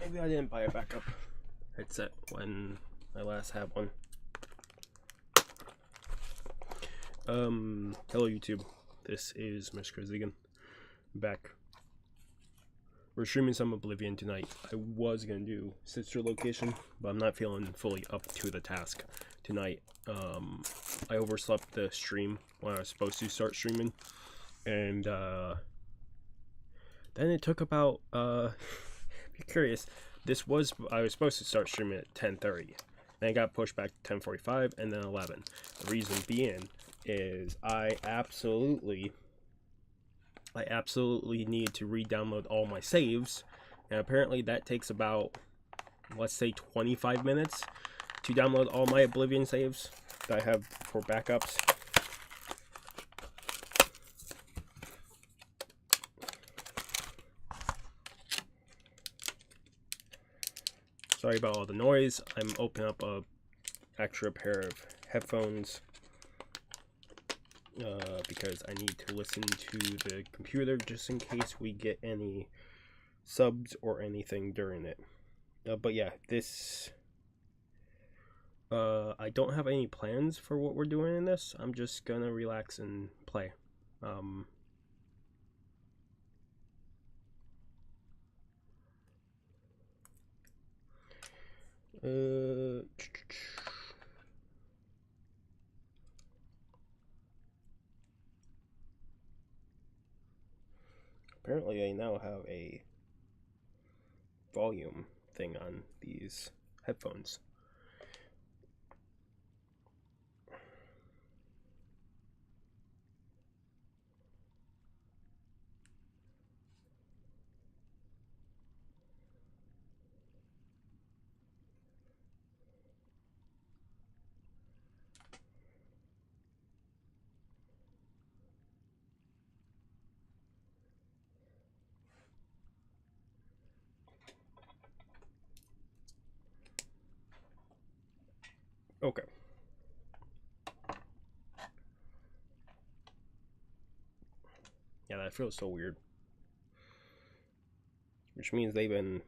Maybe I didn't buy a backup headset when I last had one. Hello YouTube. This is Mr. Zigan. Back. We're streaming some Oblivion tonight. I was gonna do sister location, but I'm not feeling fully up to the task tonight. I overslept the stream when I was supposed to start streaming, and then it took about be curious. I was supposed to start streaming at 10:30, then it got pushed back to 10:45, and then 11. The reason being is I absolutely need to re-download all my saves, and apparently that takes about, let's say, 25 minutes to download all my Oblivion saves that I have for backups. Sorry about all the noise. I'm opening up a extra pair of headphones because I need to listen to the computer just in case we get any subs or anything during it. But yeah, I don't have any plans for what we're doing in this. I'm just gonna relax and play. Apparently I now have a volume thing on these headphones. Okay. Yeah, that feels so weird. Which means they've been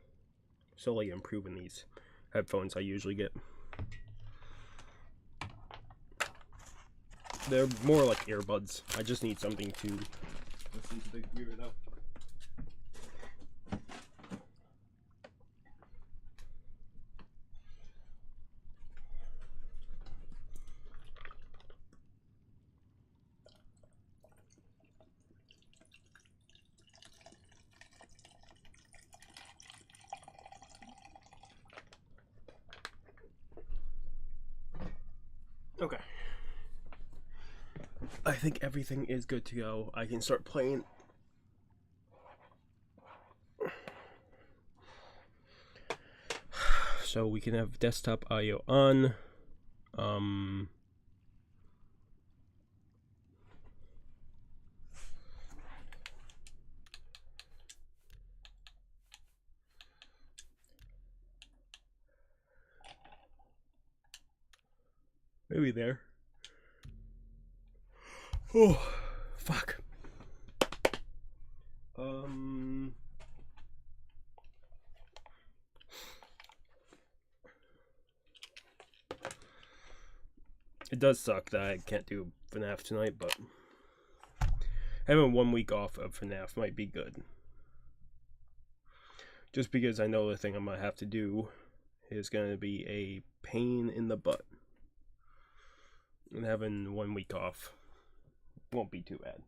slowly improving these headphones I usually get. They're more like earbuds. I just need something to listen to the computer though. Okay. I think everything is good to go. I can start playing. So we can have desktop audio on. Maybe there. Oh, fuck. It does suck that I can't do FNAF tonight, but having 1 week off of FNAF might be good. Just because I know the thing I'm gonna have to do is gonna be a pain in the butt. And having 1 week off won't be too bad.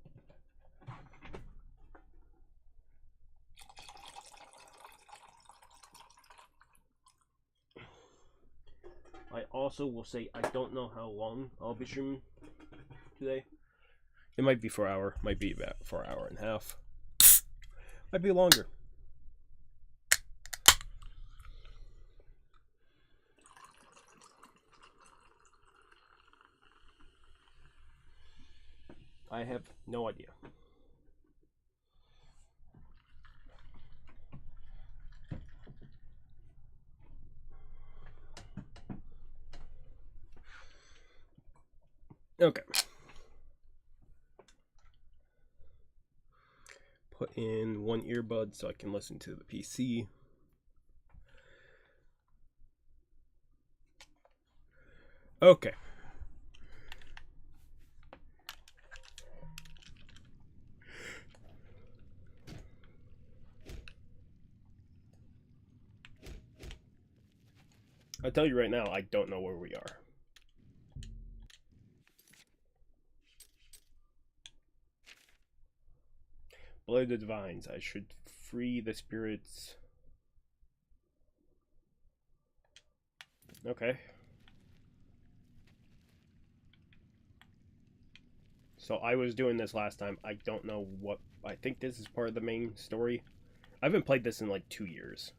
I also will say I don't know how long I'll be streaming today. It might be for an hour, might be about for an hour and a half, might be longer. I have no idea. Okay. Put in one earbud so I can listen to the PC. Okay. I'll tell you right now, I don't know where we are. Blood of the Divines. I should free the spirits. Okay. So I was doing this last time. I don't know what... I think this is part of the main story. I haven't played this in like 2 years.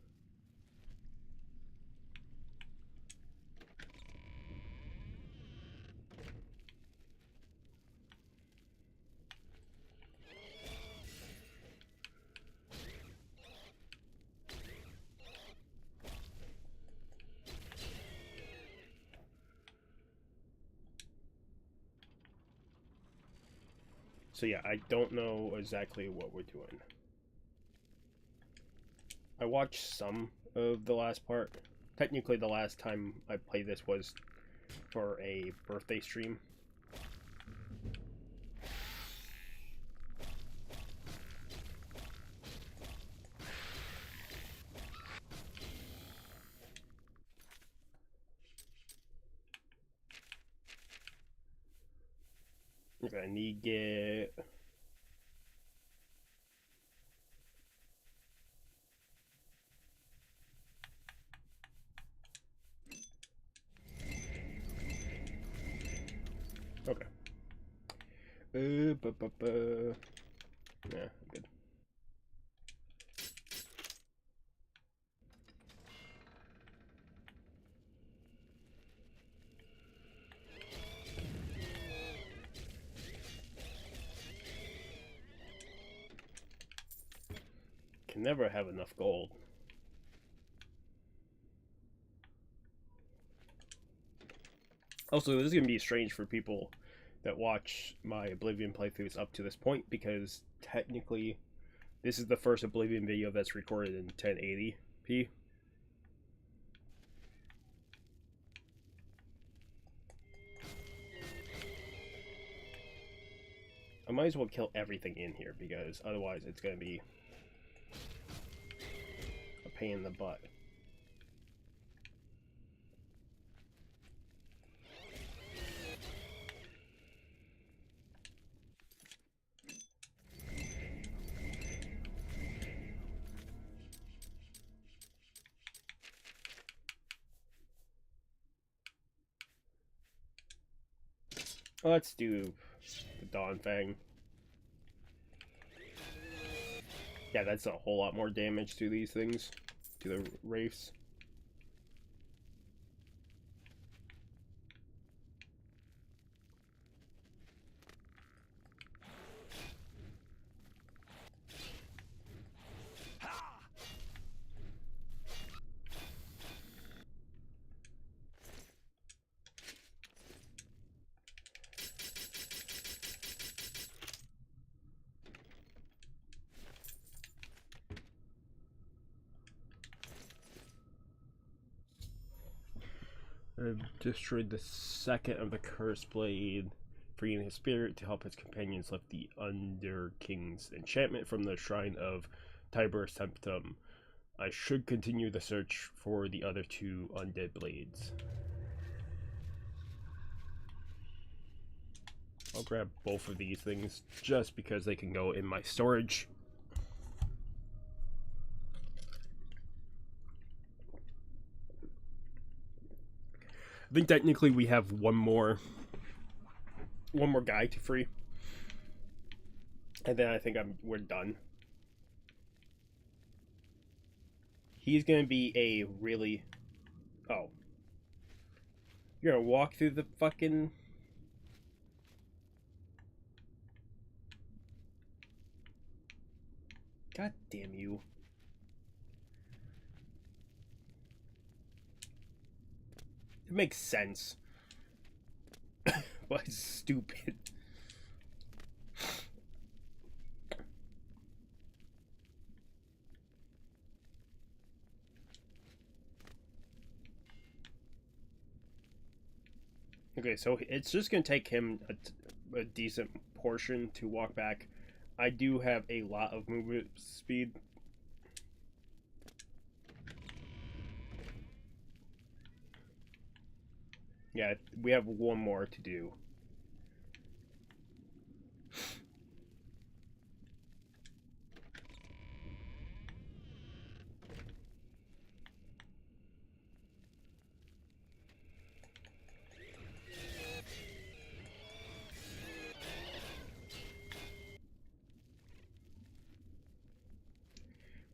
So yeah, I don't know exactly what we're doing. I watched some of the last part. Technically, the last time I played this was for a birthday stream. Okay, I need to get... Okay. Yeah, I'm good. Can never have enough gold. Also, this is going to be strange for people that watch my Oblivion playthroughs up to this point, because technically this is the first Oblivion video that's recorded in 1080p. I might as well kill everything in here, because otherwise it's going to be a pain in the butt. Let's do the Dawn Fang. Yeah, that's a whole lot more damage to these things, to the wraiths. I've destroyed the second of the Cursed Blade, freeing his spirit to help his companions lift the Under King's enchantment from the Shrine of Tiber Septum. I should continue the search for the other 2 undead blades. I'll grab both of these things just because they can go in my storage. I think technically we have one more guy to free, and then I think we're done. He's gonna be a really... Oh. You're gonna walk through the fucking... God damn you. It makes sense. But it's stupid. Okay, so it's just gonna take him a decent portion to walk back. I do have a lot of movement speed. Yeah, we have one more to do.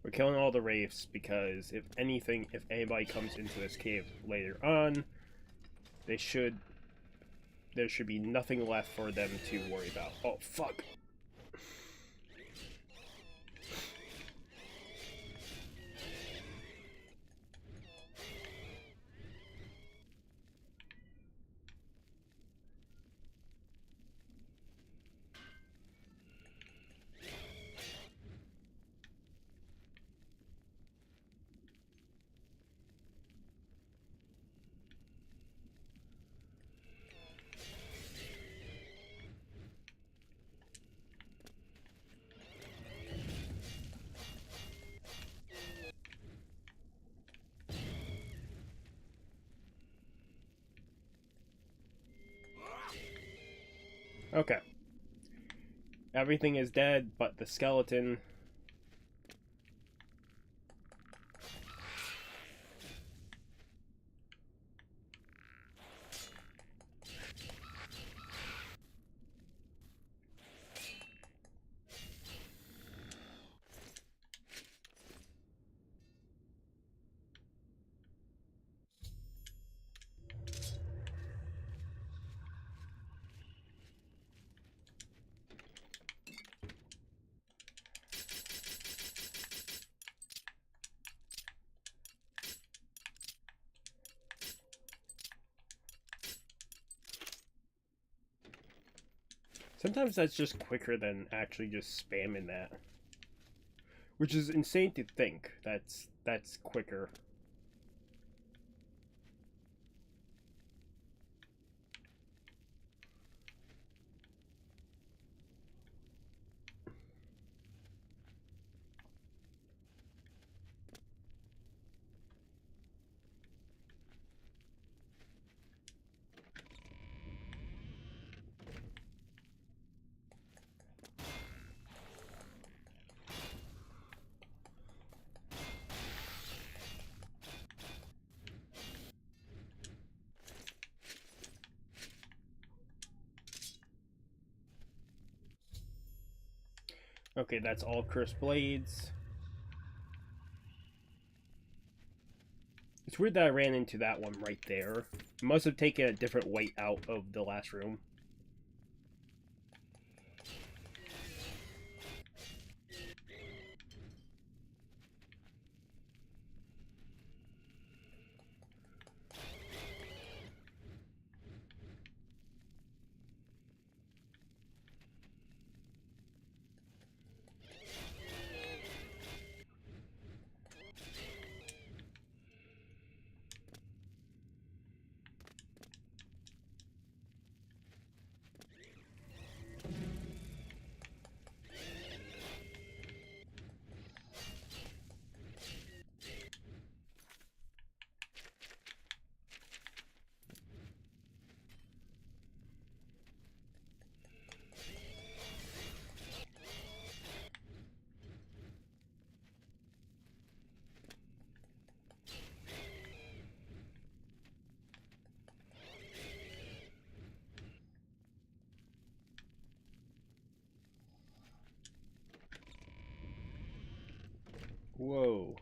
We're killing all the wraiths because if anybody comes into this cave later on, there should be nothing left for them to worry about. Oh, fuck. Okay. Everything is dead but the skeleton. Sometimes that's just quicker than actually just spamming that. Which is insane to think. That's quicker. Okay, that's all cursed blades. It's weird that I ran into that one right there. It must have taken a different weight out of the last room. Whoa.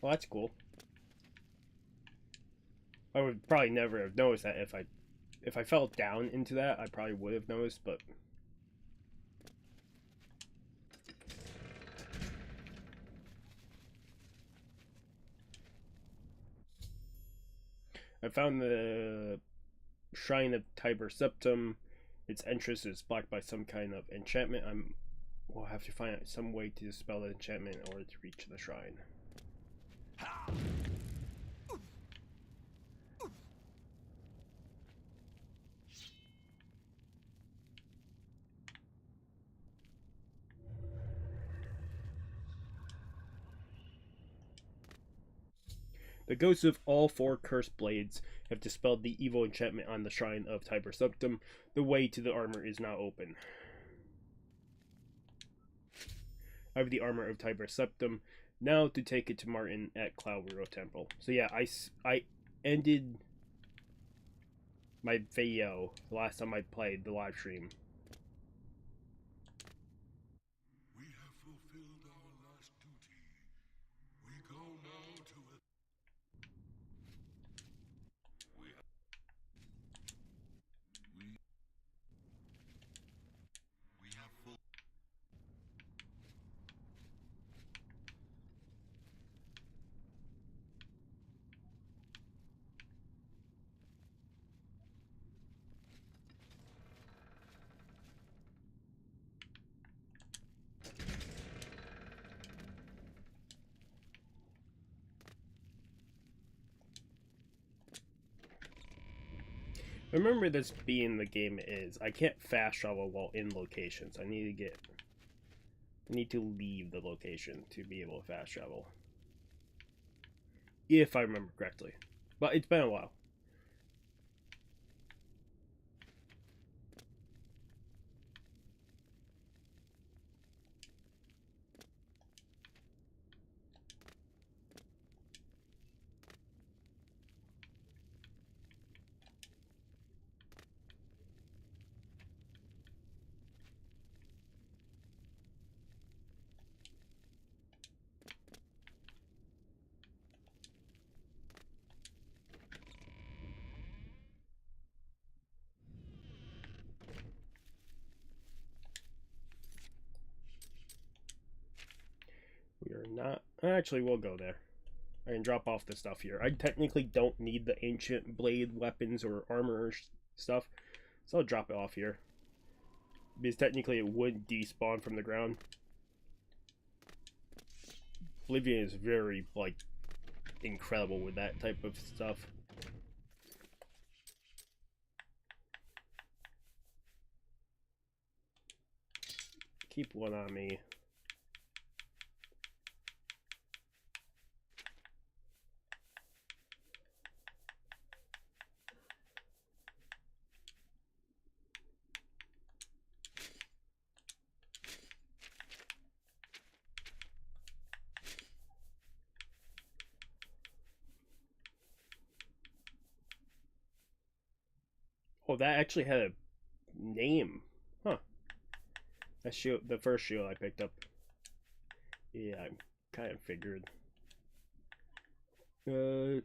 Well, that's cool. I would probably never have noticed that if I fell down into that, I probably would have noticed, but I found the Shrine of Tiber Septum. Its entrance is blocked by some kind of enchantment. We'll have to find out some way to dispel the enchantment in order to reach the shrine. The ghosts of all 4 cursed blades have dispelled the evil enchantment on the shrine of Tiber Septim. The way to the armor is now open. I have the armor of Tiber Septim. Now to take it to Martin at Cloudwheel Temple. So yeah, I ended my video the last time I played the live stream. We have fulfilled our last duty. We go now to it. We have full. Remember, this being the game is I can't fast travel while in locations. I need to leave the location to be able to fast travel. If I remember correctly. But it's been a while. We are not... Actually, we'll go there. I can drop off the stuff here. I technically don't need the ancient blade weapons or armor stuff, so I'll drop it off here. Because technically it would despawn from the ground. Oblivion is very, like, incredible with that type of stuff. Keep one on me. Oh, that actually had a name. Huh. That shield, the first shield I picked up. Yeah, I kind of figured. My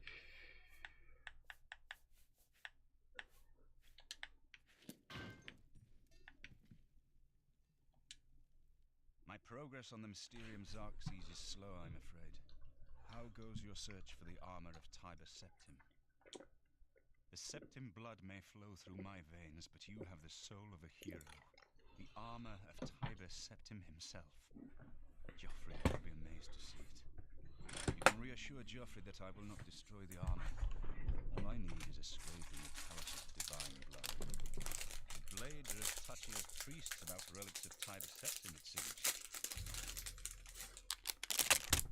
progress on the Mysterium Xerxes is slow, I'm afraid. How goes your search for the armor of Tiber Septim? The Septim blood may flow through my veins, but you have the soul of a hero. The armor of Tiber Septim himself. Geoffrey will be amazed to see it. You can reassure Geoffrey that I will not destroy the armor. All I need is a scraping of Talos' divine blood. The blades are as touchy as priests about relics of Tiber Septim, it seems.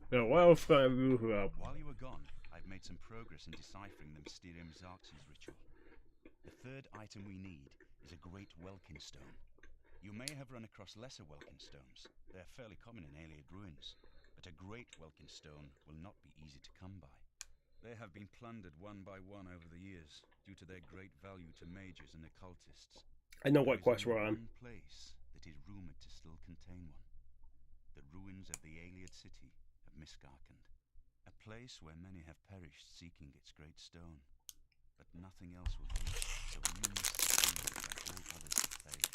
While you were gone, I've made some progress in deciphering the Mysterium Xerxes ritual. The third item we need is a great Welkin stone. You may have run across lesser Welkin stones. They are fairly common in Ayleid ruins, but a great Welkin stone will not be easy to come by. They have been plundered one by one over the years, due to their great value to mages and occultists. I know what quest we're on. One place that is rumored to still contain one. The ruins of the Ayleid city of Miskarkand. A place where many have perished seeking its great stone. But nothing else will do, so we must find it where all others have failed.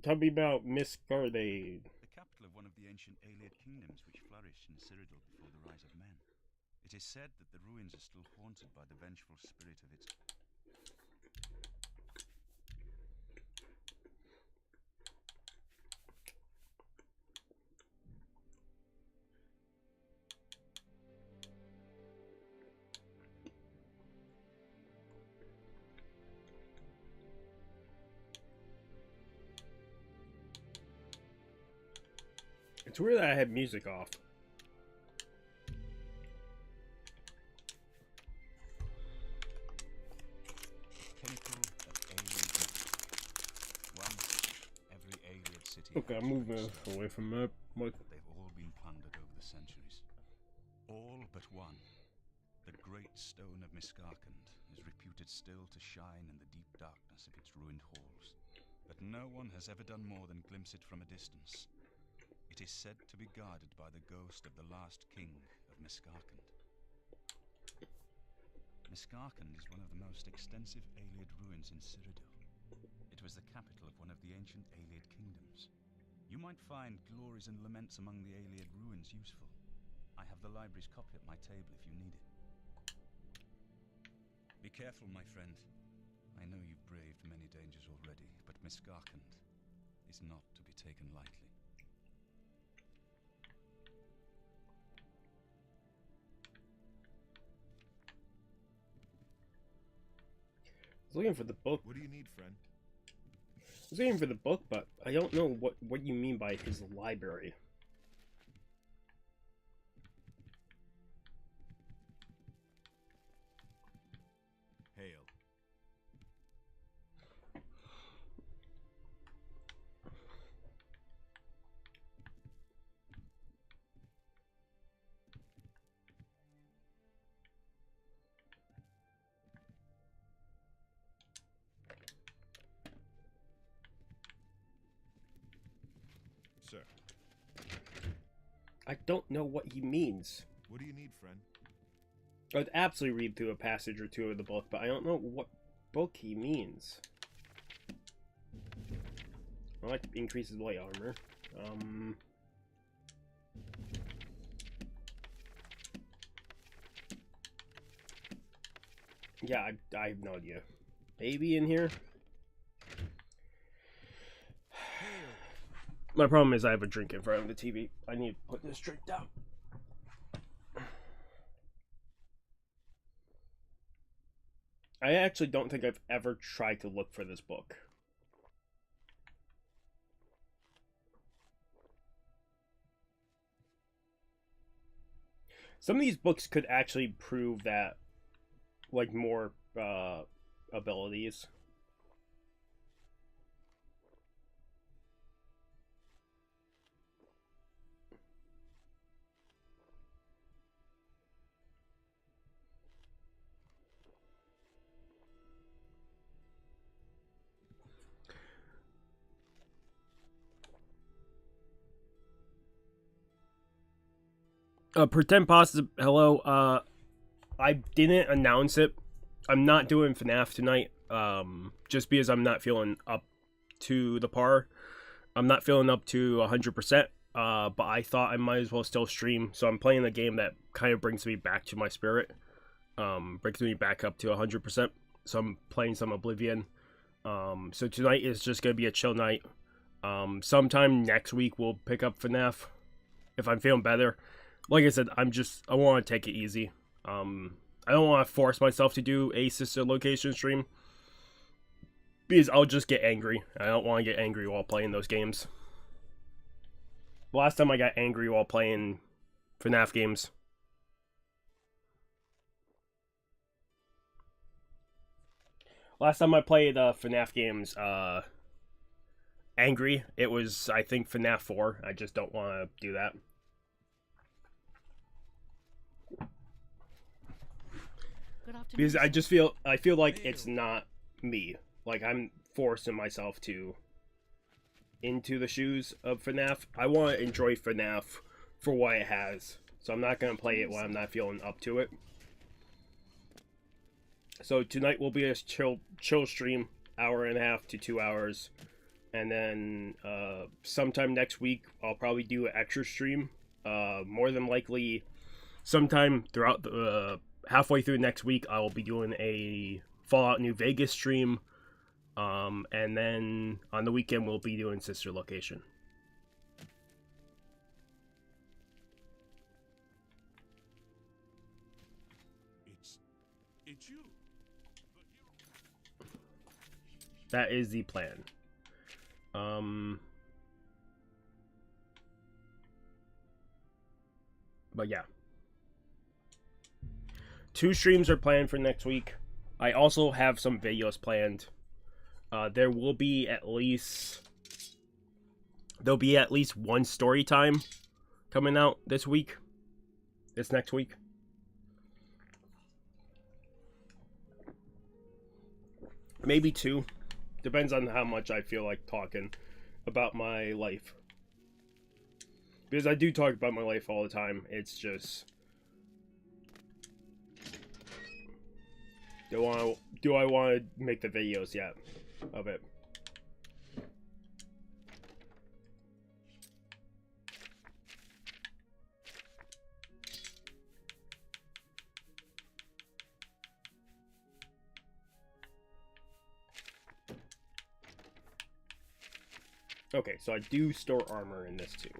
Tell me about Miskarkand. The capital of one of the ancient Ayleid kingdoms which flourished in Cyrodiil before the rise of men. It is said that the ruins are still haunted by the vengeful spirit of its... It's weird that I had music off. Okay, I'm moving away from that. What? But they've all been plundered over the centuries. All but one. The great stone of Miskarkand is reputed still to shine in the deep darkness of its ruined halls. But no one has ever done more than glimpse it from a distance. It is said to be guarded by the ghost of the last king of Miskarkand. Miskarkand is one of the most extensive Ayleid ruins in Cyrodiil. It was the capital of one of the ancient Ayleid kingdoms. You might find glories and laments among the Ayleid ruins useful. I have the library's copy at my table if you need it. Be careful, my friend. I know you've braved many dangers already, but Miskarkand is not to be taken lightly. I was looking for the book. What do you need, friend? I was looking for the book, but I don't know what you mean by his library. Hail. Sir, I don't know what he means. what do you need, friend? I'd absolutely read through a passage or two of the book, but I don't know what book he means. I like increases light armor. Yeah, I have no idea. Maybe in here? My problem is I have a drink in front of the TV. I need to put this drink down. I actually don't think I've ever tried to look for this book. Some of these books could actually prove that, like, more abilities. Pretend positive. Hello. I didn't announce it. I'm not doing FNAF tonight. Just because I'm not feeling up to the par. I'm not feeling up to 100%. But I thought I might as well still stream. So I'm playing a game that kind of brings me back to my spirit. Brings me back up to 100%. So I'm playing some Oblivion. So tonight is just gonna be a chill night. Sometime next week we'll pick up FNAF if I'm feeling better. Like I said, I want to take it easy. I don't want to force myself to do a sister location stream because I'll just get angry. I don't want to get angry while playing those games. The last time I got angry while playing FNAF games, last time I played FNAF games angry, it was, I think, FNAF 4. I just don't want to do that. Because I feel like it's not me. Like, I'm forcing myself into the shoes of FNAF. I want to enjoy FNAF for what it has. So I'm not going to play it when I'm not feeling up to it. So tonight will be a chill stream, hour and a half to 2 hours. And then sometime next week, I'll probably do an extra stream. More than likely, sometime throughout the... halfway through next week, I will be doing a Fallout New Vegas stream. And then on the weekend, we'll be doing Sister Location. It's you. That is the plan. But yeah. 2 streams are planned for next week. I also have some videos planned. There will be at least there'll be at least one story time coming out this week. This next week. Maybe two. Depends on how much I feel like talking about my life. Because I do talk about my life all the time. It's just... Do I want to make the videos yet of it? Okay, so I do store armor in this too.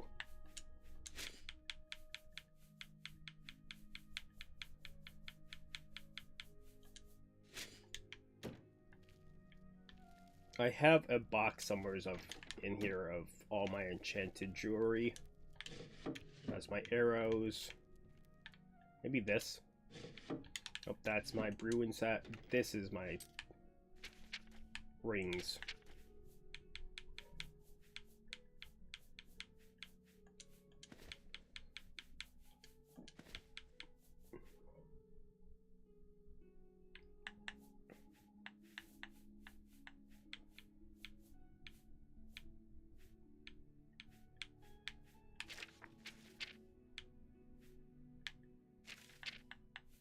I have a box somewhere in here of all my enchanted jewelry. That's my arrows. Maybe this. Oh, that's my Bruin set. This is my rings.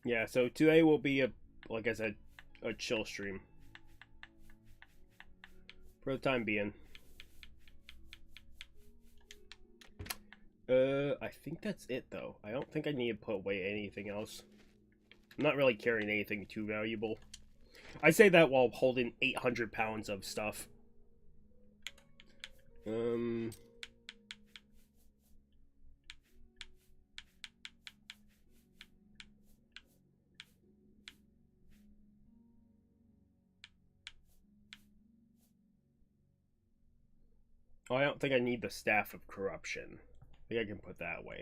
Yeah, so today will be like I said, a chill stream. For the time being. I think that's it though. I don't think I need to put away anything else. I'm not really carrying anything too valuable. I say that while holding 800 pounds of stuff. Oh, I don't think I need the Staff of Corruption. I think I can put that away.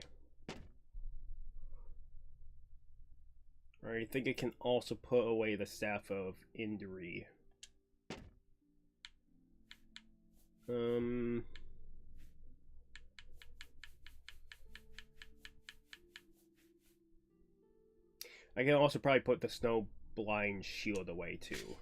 Alright, I think I can also put away the Staff of Indri. I can also probably put the Snow Blind Shield away too.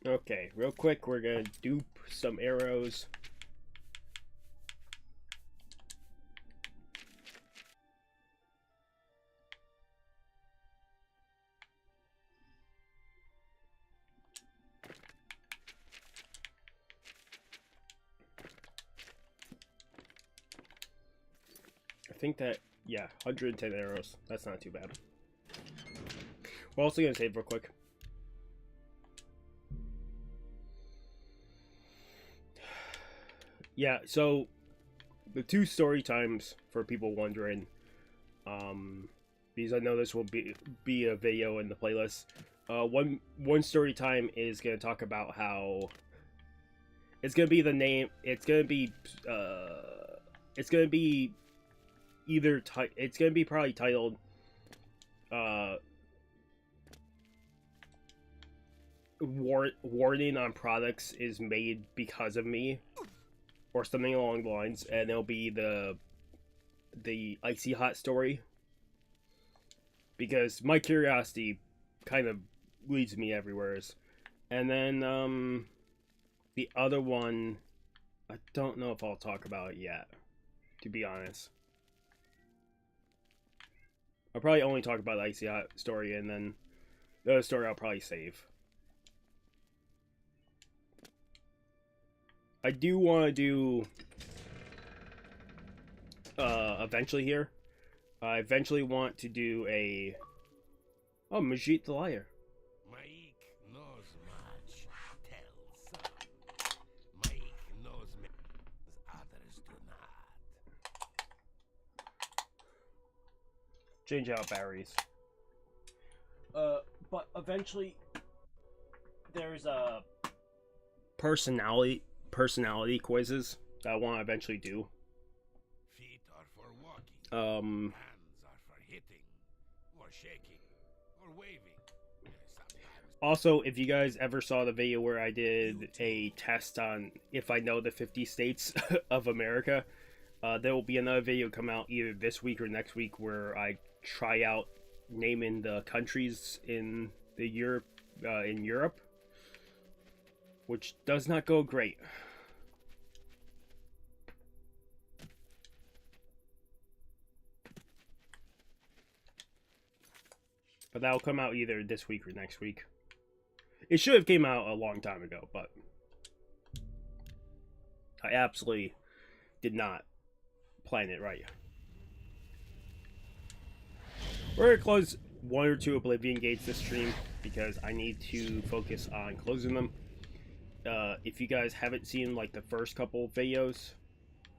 Okay, real quick, we're gonna dupe some arrows. I think that, yeah, 110 arrows. That's not too bad. We're also gonna save real quick. Yeah, so the two story times for people wondering, because I know this will be a video in the playlist. One story time is gonna talk about how it's gonna be the name. It's gonna be either it's gonna be probably titled warning on products is made because of me, or something along the lines, and it'll be the Icy Hot story, because my curiosity kind of leads me everywhere. And then the other one, I don't know if I'll talk about it yet, to be honest. I'll probably only talk about the Icy Hot story, and then the other story I'll probably save. I do want to do eventually here. I eventually want to do a Majit the Liar. Maik knows much, tells some. Maik knows me, others do not. Change out berries. But eventually there's a personality quizzes that I want to eventually do. Feet are for walking. Um, Hands are for hitting, or shaking, or waving. Sometimes. Also, if you guys ever saw the video where I did a test on if I know the 50 states of America, there will be another video come out either this week or next week where I try out naming the countries in Europe, which does not go great. But that'll come out either this week or next week. It should have came out a long time ago, but I absolutely did not plan it right. We're going to close 1 or 2 Oblivion gates this stream because I need to focus on closing them. If you guys haven't seen like the first couple videos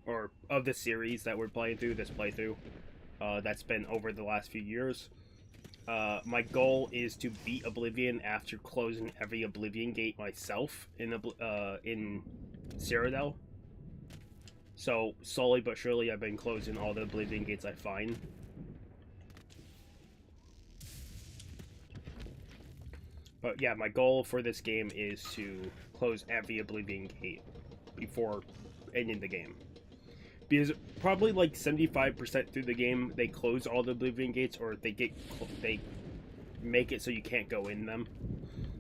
or of the series that we're playing through, this playthrough, that's been over the last few years, my goal is to beat Oblivion after closing every Oblivion gate myself in Cyrodiil. So slowly but surely I've been closing all the Oblivion gates I find. But yeah, my goal for this game is to close every Oblivion gate before ending the game. Because probably like 75% through the game, they close all the Oblivion gates, or they make it so you can't go in them.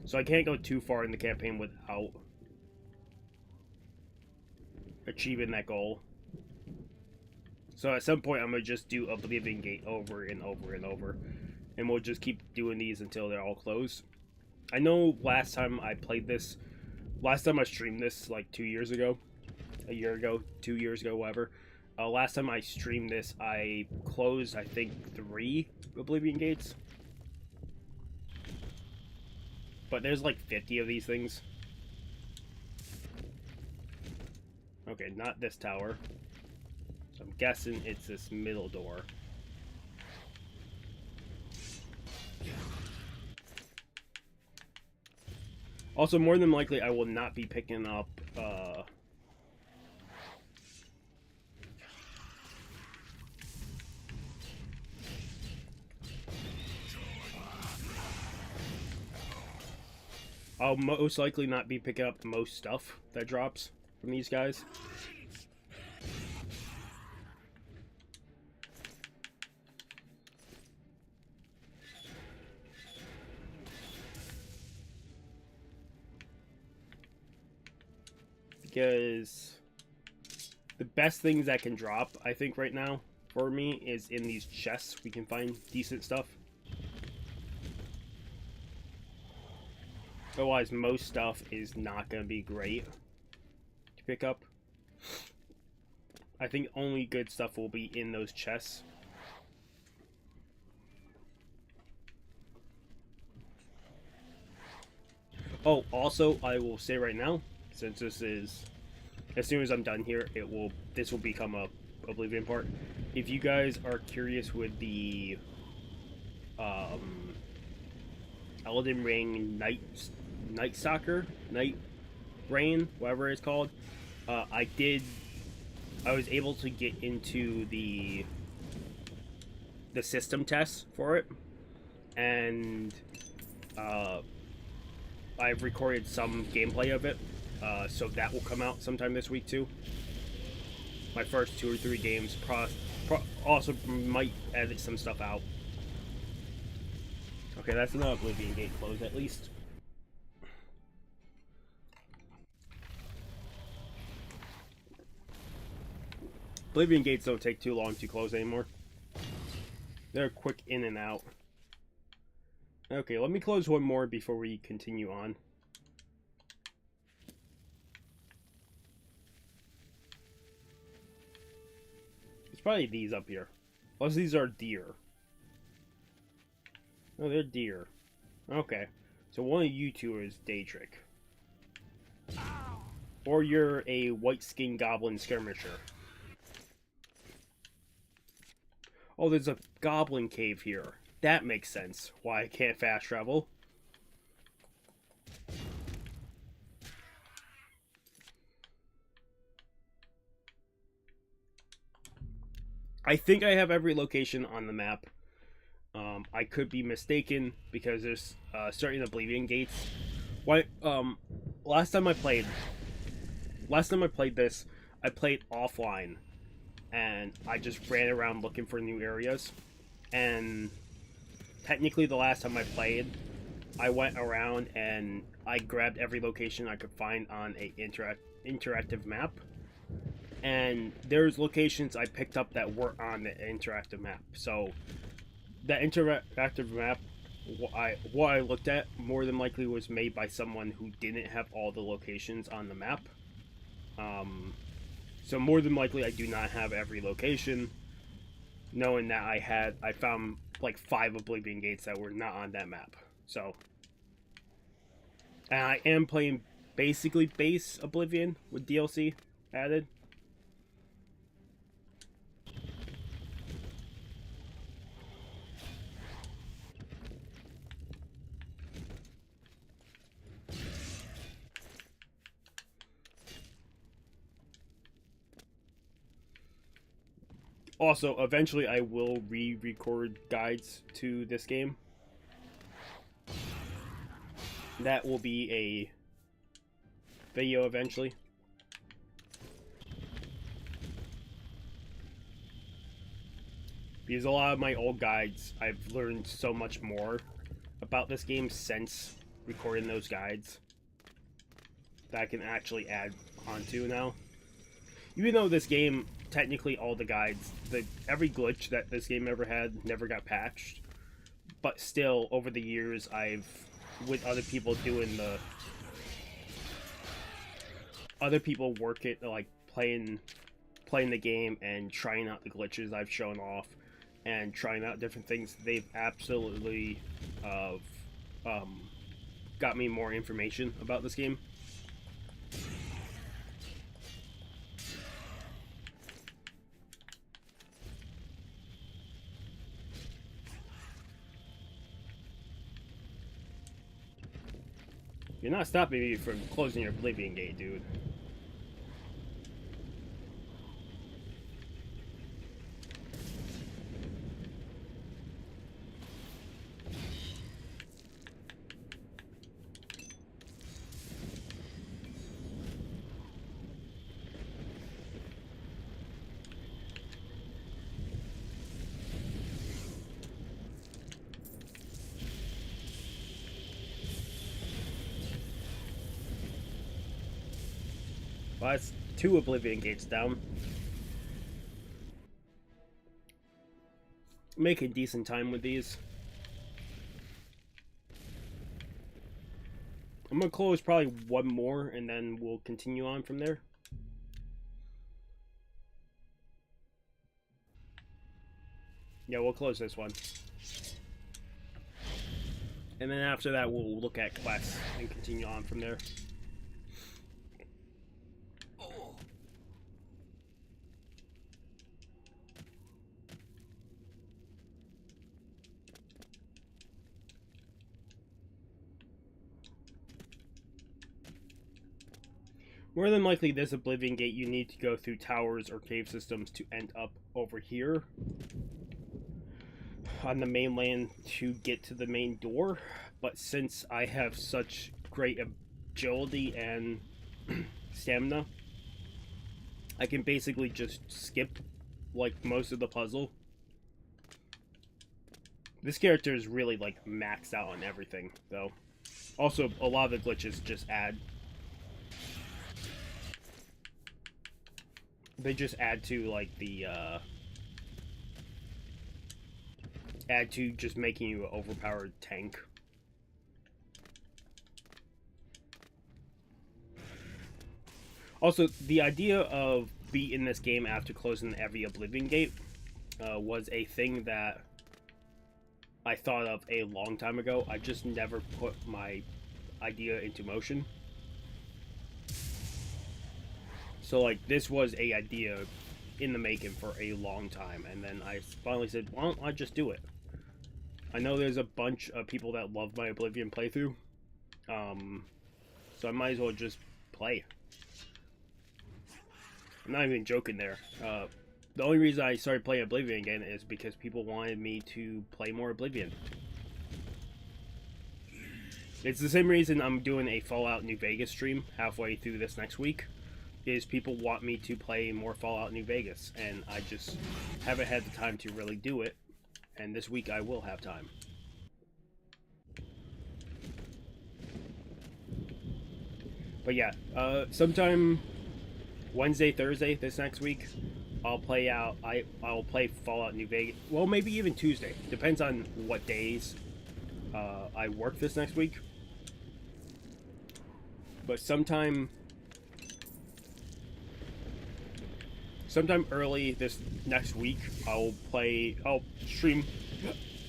So I can't go too far in the campaign without achieving that goal. So at some point, I'm going to just do Oblivion gate over and over and over. And we'll just keep doing these until they're all closed. I know last time I played this, last time I streamed this, like 2 years ago, a year ago, 2 years ago, whatever. Last time I streamed this, I closed, I think, 3 Oblivion gates. But there's like 50 of these things. Okay, not this tower. So I'm guessing it's this middle door. Also, more than likely, I will not be picking up, I'll most likely not be picking up most stuff that drops from these guys. Because the best things that can drop, I think, right now for me is in these chests. We can find decent stuff. Otherwise, most stuff is not going to be great to pick up. I think only good stuff will be in those chests. Oh, also, I will say right now, since this is, as soon as I'm done here, this will become a Oblivion part. If you guys are curious with the Elden Ring Night Soccer, Night Rain, whatever it's called, I was able to get into the system test for it, and I've recorded some gameplay of it, so that will come out sometime this week too. My first 2 or 3 games, also might edit some stuff out. Okay, that's another Oblivion gate closed at least. Oblivion gates don't take too long to close anymore. They're quick in and out. Okay, let me close one more before we continue on. It's probably these up here. Unless these are deer. Oh, they're deer. Okay. So one of you two is Daedric. Or you're a white-skinned goblin skirmisher. Oh, there's a goblin cave here. That makes sense. Why I can't fast travel. I think I have every location on the map. I could be mistaken because there's certain Oblivion gates. Why? Last time I played this, I played offline, and I just ran around looking for new areas. And technically, the last time I played, I went around and I grabbed every location I could find on a interactive map. And there's locations I picked up that weren't on the interactive map. So that interactive map, what I looked at, more than likely was made by someone who didn't have all the locations on the map. So more than likely I do not have every location, knowing that I found like 5 Oblivion gates that were not on that map. So, and I am playing basically base Oblivion with DLC added. Also, eventually I will re-record guides to this game. That will be a video eventually. Because a lot of my old guides, I've learned so much more about this game since recording those guides that I can actually add onto now. Even though this game, technically all the guides, every glitch that this game ever had never got patched, but still over the years I've, with other people doing other people work it, like playing the game and trying out the glitches I've shown off and trying out different things, they've absolutely got me more information about this game. You're not stopping me from closing your Oblivion gate, dude. Well, that's 2 Oblivion gates down. Making decent time with these. I'm gonna close probably 1 more and then we'll continue on from there. Yeah, we'll close this one. And then after that we'll look at quests and continue on from there. More than likely, this Oblivion Gate, you need to go through towers or cave systems to end up over here on the mainland to get to the main door. But since I have such great agility and stamina, I can basically just skip like most of the puzzle. This character is really like maxed out on everything, though. Also, a lot of the glitches just add. They just add to like the add to just making you an overpowered tank. Also, the idea of beating this game after closing every Oblivion gate was a thing that I thought of a long time ago. I just never put my idea into motion. So, like, this was a idea in the making for a long time, and then I finally said, why don't I just do it? I know there's a bunch of people that love my Oblivion playthrough, so I might as well just play. I'm not even joking there. The only reason I started playing Oblivion again is because people wanted me to play more Oblivion. It's the same reason I'm doing a Fallout New Vegas stream halfway through this next week, is people want me to play more Fallout New Vegas, and I just haven't had the time to really do it, and this week I will have time. But yeah, sometime Wednesday, Thursday this next week, I'll play out. I'll play Fallout New Vegas. Well, maybe even Tuesday. Depends on what days I work this next week. But sometime early this next week, I'll stream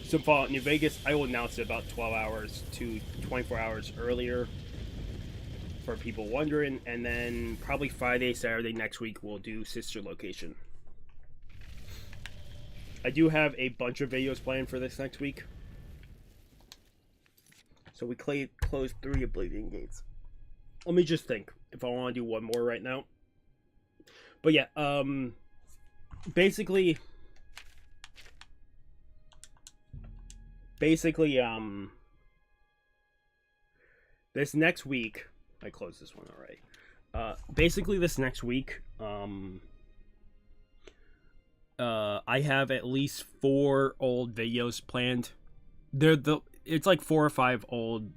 some Fallout New Vegas. I will announce it about 12 hours to 24 hours earlier for people wondering, and then probably Friday, Saturday next week we'll do Sister Location. I do have a bunch of videos planned for this next week. So we closed 3 Oblivion gates. Let me just think if I want to do one more right now. But yeah, basically, this next week, I closed this one already. Basically, this next week, I have at least 4 old videos planned. It's like 4 or 5 old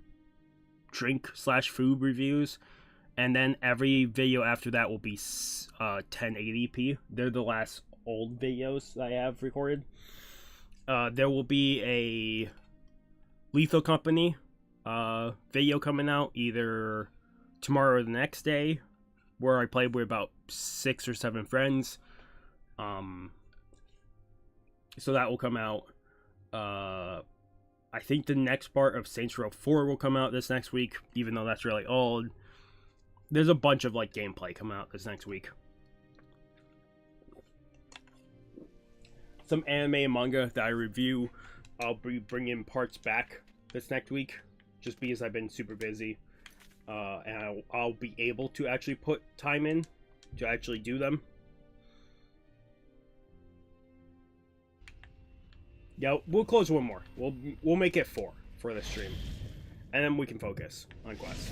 drink/food reviews, and then every video after that will be 1080p. They're the last old videos that I have recorded. There will be a Lethal Company video coming out either tomorrow or the next day, where I played with about 6 or 7 friends. So that will come out. I think the next part of Saints Row 4 will come out this next week, even though that's really old. There's a bunch of like gameplay coming out this next week. Some anime and manga that I review, I'll be bringing parts back this next week, just because I've been super busy. And I'll be able to actually put time in to actually do them. Yeah, we'll close one more. We'll make it 4 for the stream, and then we can focus on quests.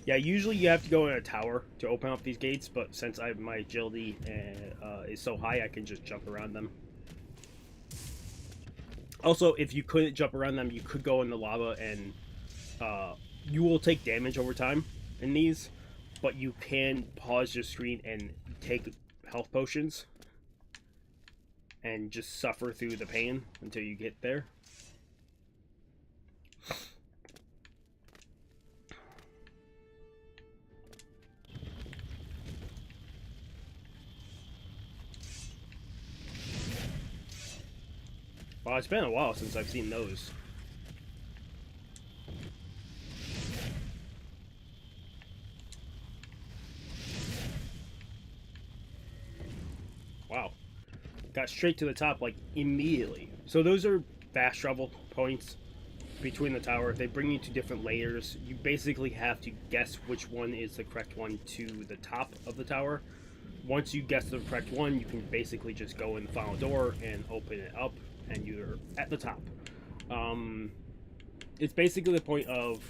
Yeah, usually you have to go in a tower to open up these gates, but since my agility is so high, I can just jump around them. Also, if you couldn't jump around them, you could go in the lava, and you will take damage over time in these, but you can pause your screen and take health potions and just suffer through the pain until you get there. Well, it's been a while since I've seen those. Wow. Got straight to the top, like, immediately. So those are fast travel points between the tower. They bring you to different layers. You basically have to guess which one is the correct one to the top of the tower. Once you guess the correct one, you can basically just go in the final door and open it up, and you're at the top. It's basically the point of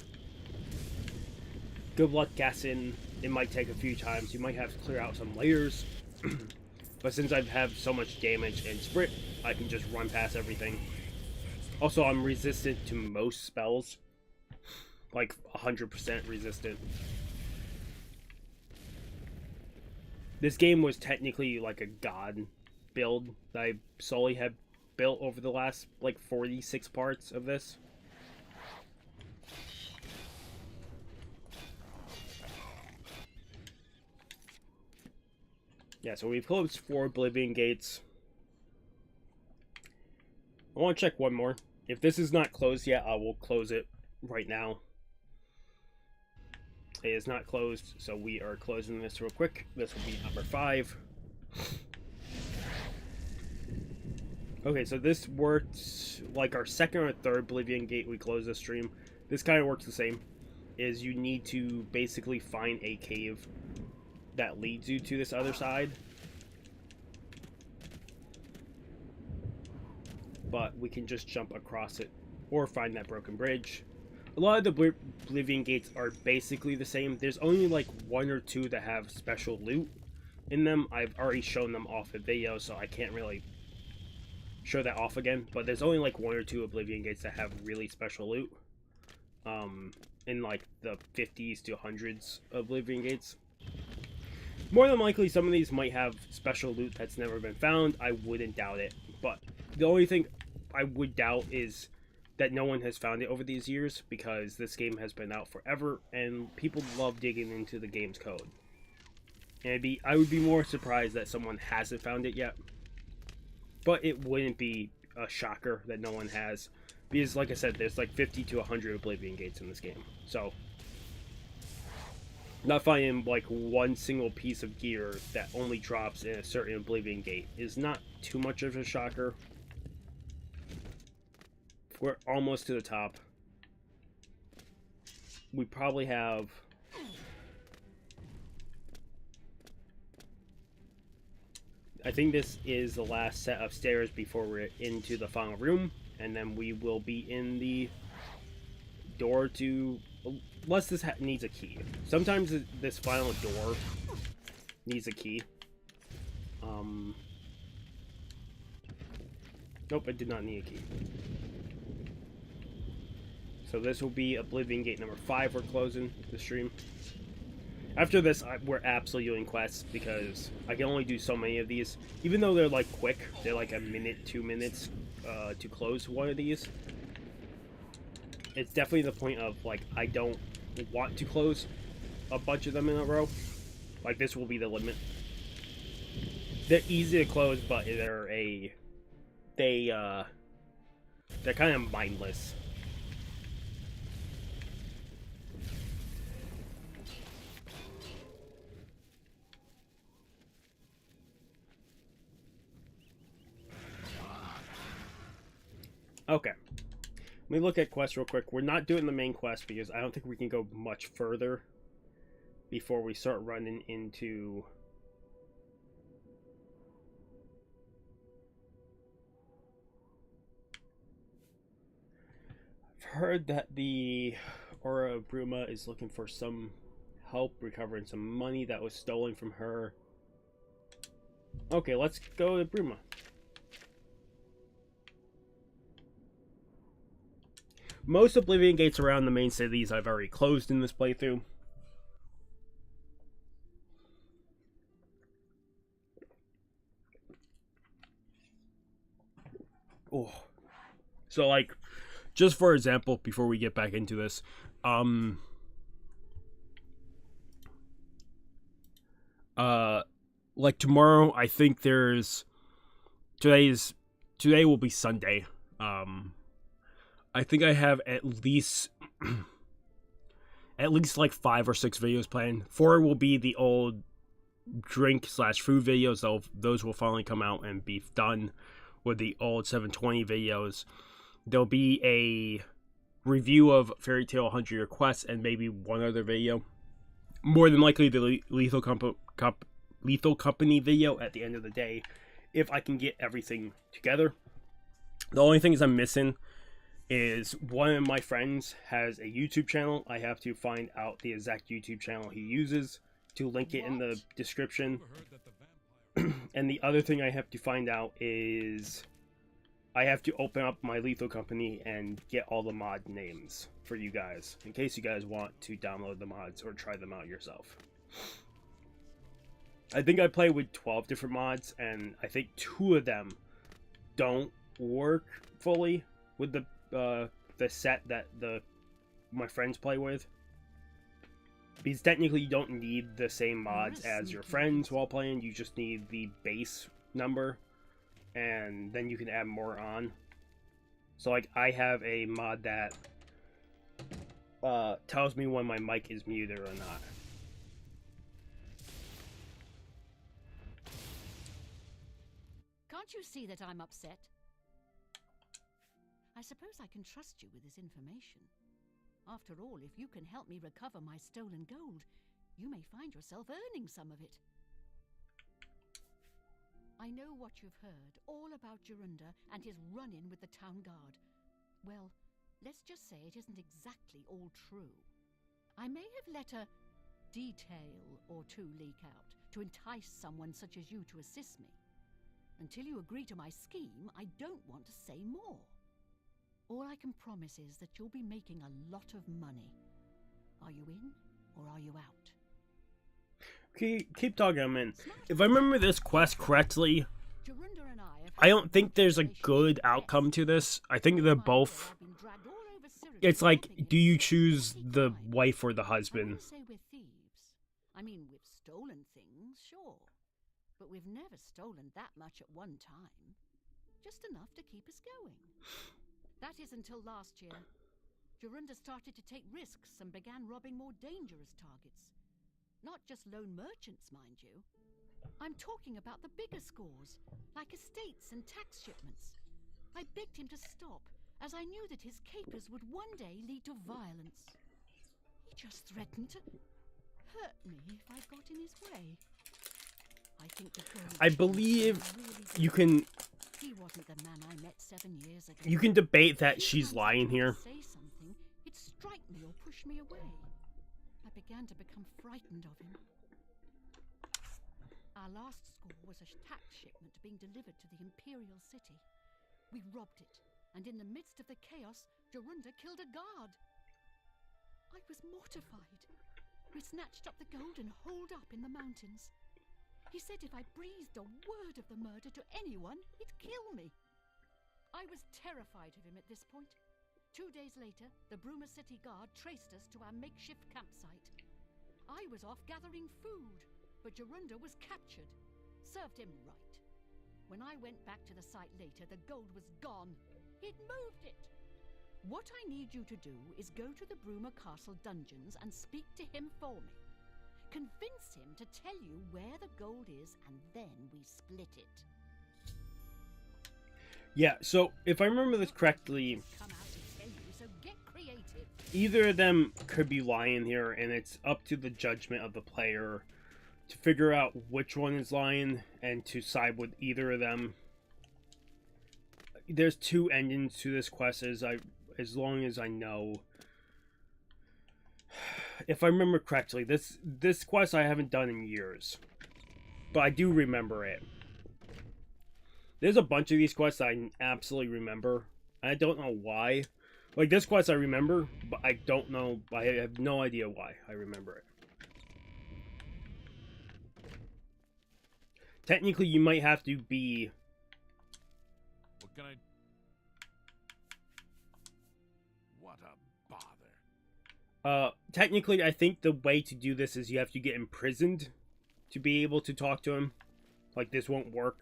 good luck guessing. It might take a few times. You might have to clear out some layers. But since I have so much damage and sprint, I can just run past everything. Also, I'm resistant to most spells. Like 100% resistant. This game was technically like a god build that I solely have built over the last like 46 parts of this. Yeah, so we've closed 4 Oblivion gates. I want to check one more. If this is not closed yet, I will close it right now. It is not closed, so we are closing this real quick. This will be number 5. Okay, so this works like our second or third Oblivion gate we close this stream. This kind of works the same. is you need to basically find a cave that leads you to this other side. But we can just jump across it or find that broken bridge. A lot of the Oblivion gates are basically the same. There's only like 1 or 2 that have special loot in them. I've already shown them off in video, so I can't really show that off again. But there's only like 1 or 2 Oblivion gates that have really special loot. In like the 50s to 100s Oblivion gates. More than likely, some of these might have special loot that's never been found. I wouldn't doubt it. But the only thing I would doubt is that no one has found it over these years, because this game has been out forever and people love digging into the game's code. And I would be more surprised that someone hasn't found it yet. But it wouldn't be a shocker that no one has, because like I said, there's like 50 to 100 Oblivion gates in this game. So not finding like one single piece of gear that only drops in a certain Oblivion gate is not too much of a shocker. We're almost to the top. We probably have... I think this is the last set of stairs before we're into the final room. And then we will be in the door to... Unless this needs a key. Sometimes this final door needs a key. Nope, it did not need a key. So this will be Oblivion Gate number 5 we're closing the stream. After this, we're absolutely doing quests, because I can only do so many of these. Even though they're like quick, they're like a minute, 2 minutes to close one of these. It's definitely the point of, like, I don't want to close a bunch of them in a row. Like, this will be the limit. They're easy to close, but they're kind of mindless. Okay. Let me look at quests real quick. We're not doing the main quest because I don't think we can go much further before we start running into... I've heard that the Aura of Bruma is looking for some help recovering some money that was stolen from her. Okay, let's go to Bruma. Most Oblivion gates around the main cities I've already closed in this playthrough. Oh. So, like, just for example, before we get back into this, like tomorrow, I think today will be Sunday. I think I have at least like 5 or 6 videos planned. 4 will be the old drink/food videos. Those will finally come out and be done with the old 720 videos. There'll be a review of Fairy Tail 100 Year Quest and maybe one other video. More than likely the Lethal Company video at the end of the day, if I can get everything together. The only things I'm missing is one of my friends has a YouTube channel. I have to find out the exact YouTube channel he uses to link it in the description. And the other thing I have to find out is I have to open up my Lethal Company and get all the mod names for you guys, in case you guys want to download the mods or try them out yourself. I think I play with 12 different mods, and I think 2 of them don't work fully with the set that my friends play with. Because technically you don't need the same mods as your friends while playing, you just need the base number, and then you can add more on. So like, I have a mod that tells me when my mic is muted or not. Can't you see that I'm upset? I suppose I can trust you with this information. After all, if you can help me recover my stolen gold, you may find yourself earning some of it. I know what you've heard, all about Jorunda and his run-in with the town guard. Well, let's just say it isn't exactly all true. I may have let a detail or two leak out to entice someone such as you to assist me. Until you agree to my scheme, I don't want to say more. All I can promise is that you'll be making a lot of money. Are you in, or are you out? Okay, keep talking, I'm in. If I remember this quest correctly, Jorunda and I don't think there's a good outcome to this. I think they're both... It's like, do you choose the wife or the I husband? wouldn't say we're thieves. I mean, we've stolen things, sure. But we've never stolen that much at one time. Just enough to keep us going. That is until last year. Jorunda started to take risks and began robbing more dangerous targets. Not just lone merchants, mind you. I'm talking about the bigger scores, like estates and tax shipments. I begged him to stop, as I knew that his capers would one day lead to violence. He just threatened to hurt me if I got in his way. I think the gold I believe really you can... He wasn't the man I met 7 years ago. You can debate that Every she's time lying someone here. would say something, he'd strike me or push me away. I began to become frightened of him. Our last score was a tax shipment being delivered to the Imperial City. We robbed it, and in the midst of the chaos, Jorunda killed a guard. I was mortified. We snatched up the gold and holed up in the mountains. He said if I breathed a word of the murder to anyone, he'd kill me. I was terrified of him at this point. 2 days later, the Bruma City Guard traced us to our makeshift campsite. I was off gathering food, but Jorunda was captured. Served him right. When I went back to the site later, the gold was gone. He'd moved it. What I need you to do is go to the Bruma Castle dungeons and speak to him for me. Convince him to tell you where the gold is, and then we split it. Yeah, so if I remember this correctly, Come out and tell you, so get creative. either of them could be lying here, and it's up to the judgment of the player to figure out which one is lying and to side with either of them. There's two endings to this quest, as long as I know. If I remember correctly, this quest I haven't done in years, but I do remember it. There's a bunch of these quests I absolutely remember. I don't know why. Like this quest I remember, but I don't know. I have no idea why I remember it. Technically, you might have to be... What can I... What a bother. Technically, I think the way to do this is you have to get imprisoned to be able to talk to him. Like, this won't work.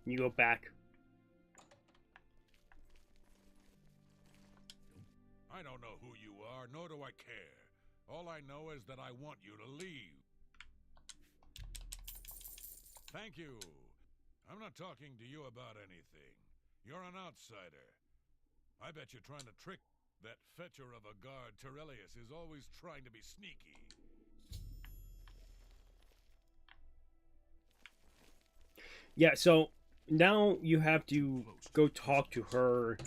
You go back. I don't know who you are, nor do I care. All I know is that I want you to leave. Thank you. I'm not talking to you about anything. You're an outsider. I bet you're trying to trick that fetcher of a guard. Terrelius is always trying to be sneaky. Yeah, so now you have to go talk to her,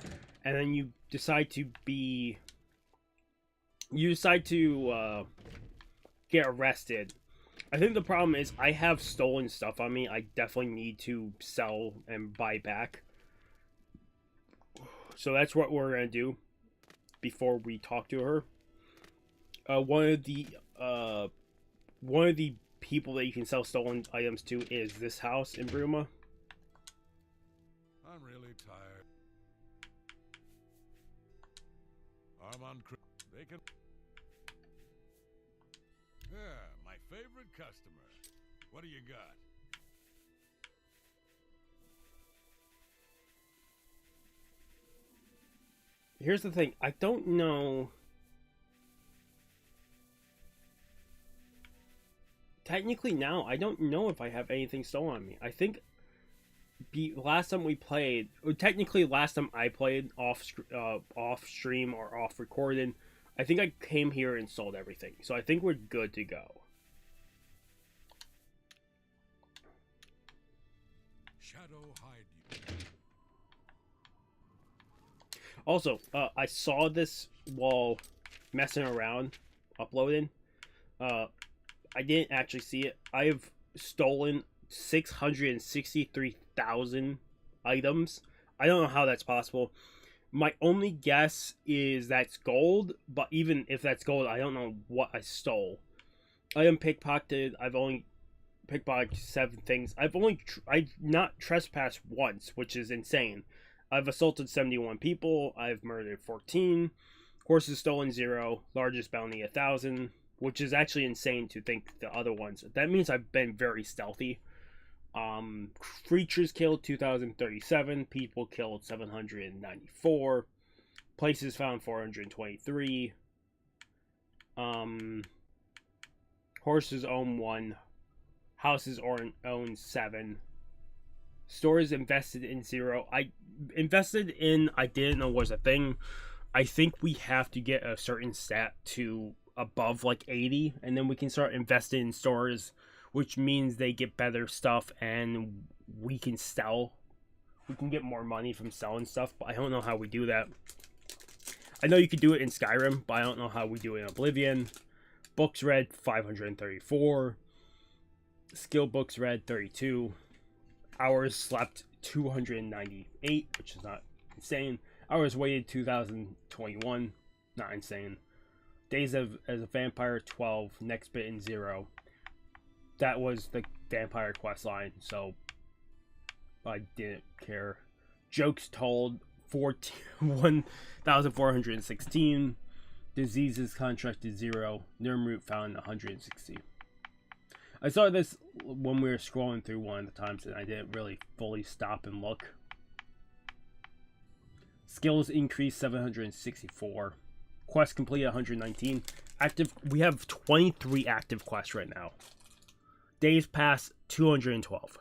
and then you decide to be... You decide to get arrested. I think the problem is I have stolen stuff on me. I definitely need to sell and buy back. So that's what we're going to do before we talk to her. One of the people that you can sell stolen items to is this house in Bruma. I'm really tired. Armand, they can... Yeah, my favorite customer. What do you got? Here's the thing. I don't know... Technically now, I don't know if I have anything stolen on me. I think last time we played, or technically last time I played off stream or off recorded, I think I came here and sold everything. So I think we're good to go. Shadow hide you. Also, I saw this while messing around, uploading. I didn't actually see it. I have stolen 663,000 items. I don't know how that's possible. My only guess is that's gold, but even if that's gold, I don't know what I stole. I am pickpocketed. I've only pickpocketed 7 things. I've not trespassed once, which is insane. I've assaulted 71 people. I've murdered 14. Horses stolen 0. Largest bounty 1,000, which is actually insane to think the other ones. That means I've been very stealthy. Creatures killed 2,037. People killed 794. Places found 423. Horses own 1. Houses own 7. Stores invested in 0. I invested in, I didn't know was a thing. I think we have to get a certain stat to above like 80, and then we can start investing in stores, which means they get better stuff and we can sell. We can get more money from selling stuff, but I don't know how we do that. I know you could do it in Skyrim, but I don't know how we do it in Oblivion. Books read 534. Skill books read 32. Hours slept 298, which is not insane. Hours waited 2021, not insane. Days as a vampire 12. Next bitten 0. That was the vampire quest line, so I didn't care. Jokes told 1,416. Diseases contracted 0. Nirnroot found 160. I saw this when we were scrolling through one of the times, and I didn't really fully stop and look. Skills increased 764. Quest complete 119. Active. We have 23 active quests right now. Days past 212.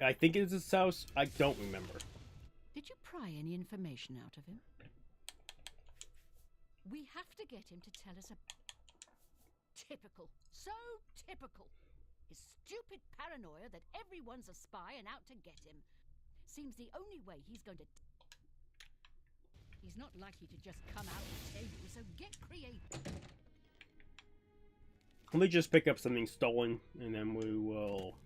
I think it's his house. I don't remember. Did you pry any information out of him? We have to get him to tell us a... Typical. So typical. His stupid paranoia that everyone's a spy and out to get him. Seems the only way he's going to... He's not likely to just come out and tell you, so get creative. Let me just pick up something stolen, and then we will...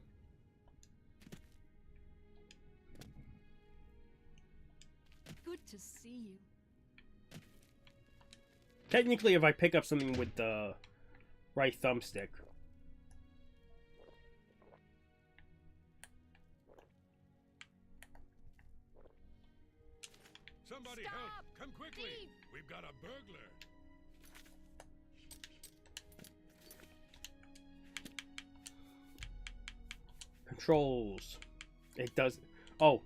Good to see you. Technically, if I pick up something with the right thumbstick. Somebody Stop! help! Come quickly! Thief! We've got a burglar! Controls. It does... Oh.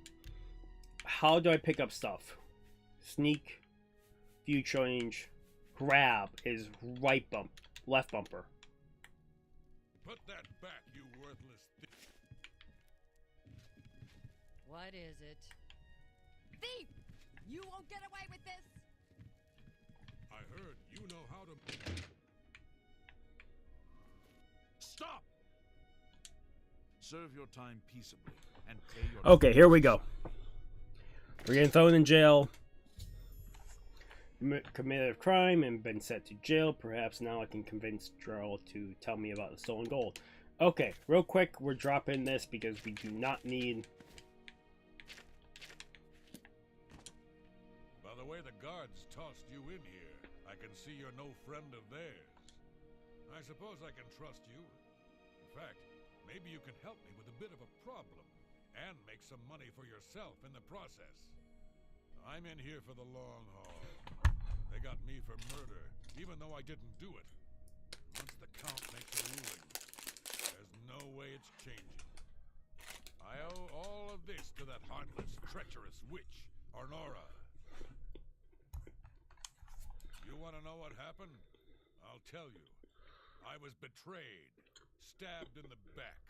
How do I pick up stuff? Sneak. View change. Grab is right bump. Left bumper. Put that back, you worthless thief! What is it? Thief! You won't get away with this! I heard you know how to... Stop! Serve your time peaceably and pay your... Okay, here we go. We're getting thrown in jail. Committed a crime and been sent to jail. Perhaps now I can convince Jarl to tell me about the stolen gold. Okay, real quick, we're dropping this because we do not need... By the way the guards tossed you in here, I can see you're no friend of theirs. I suppose I can trust you. In fact, maybe you can help me with a bit of a problem and make some money for yourself in the process. I'm in here for the long haul. They got me for murder, even though I didn't do it. Once the Count makes a ruling, there's no way it's changing. I owe all of this to that heartless, treacherous witch, Arnora. You want to know what happened? I'll tell you. I was betrayed, stabbed in the back.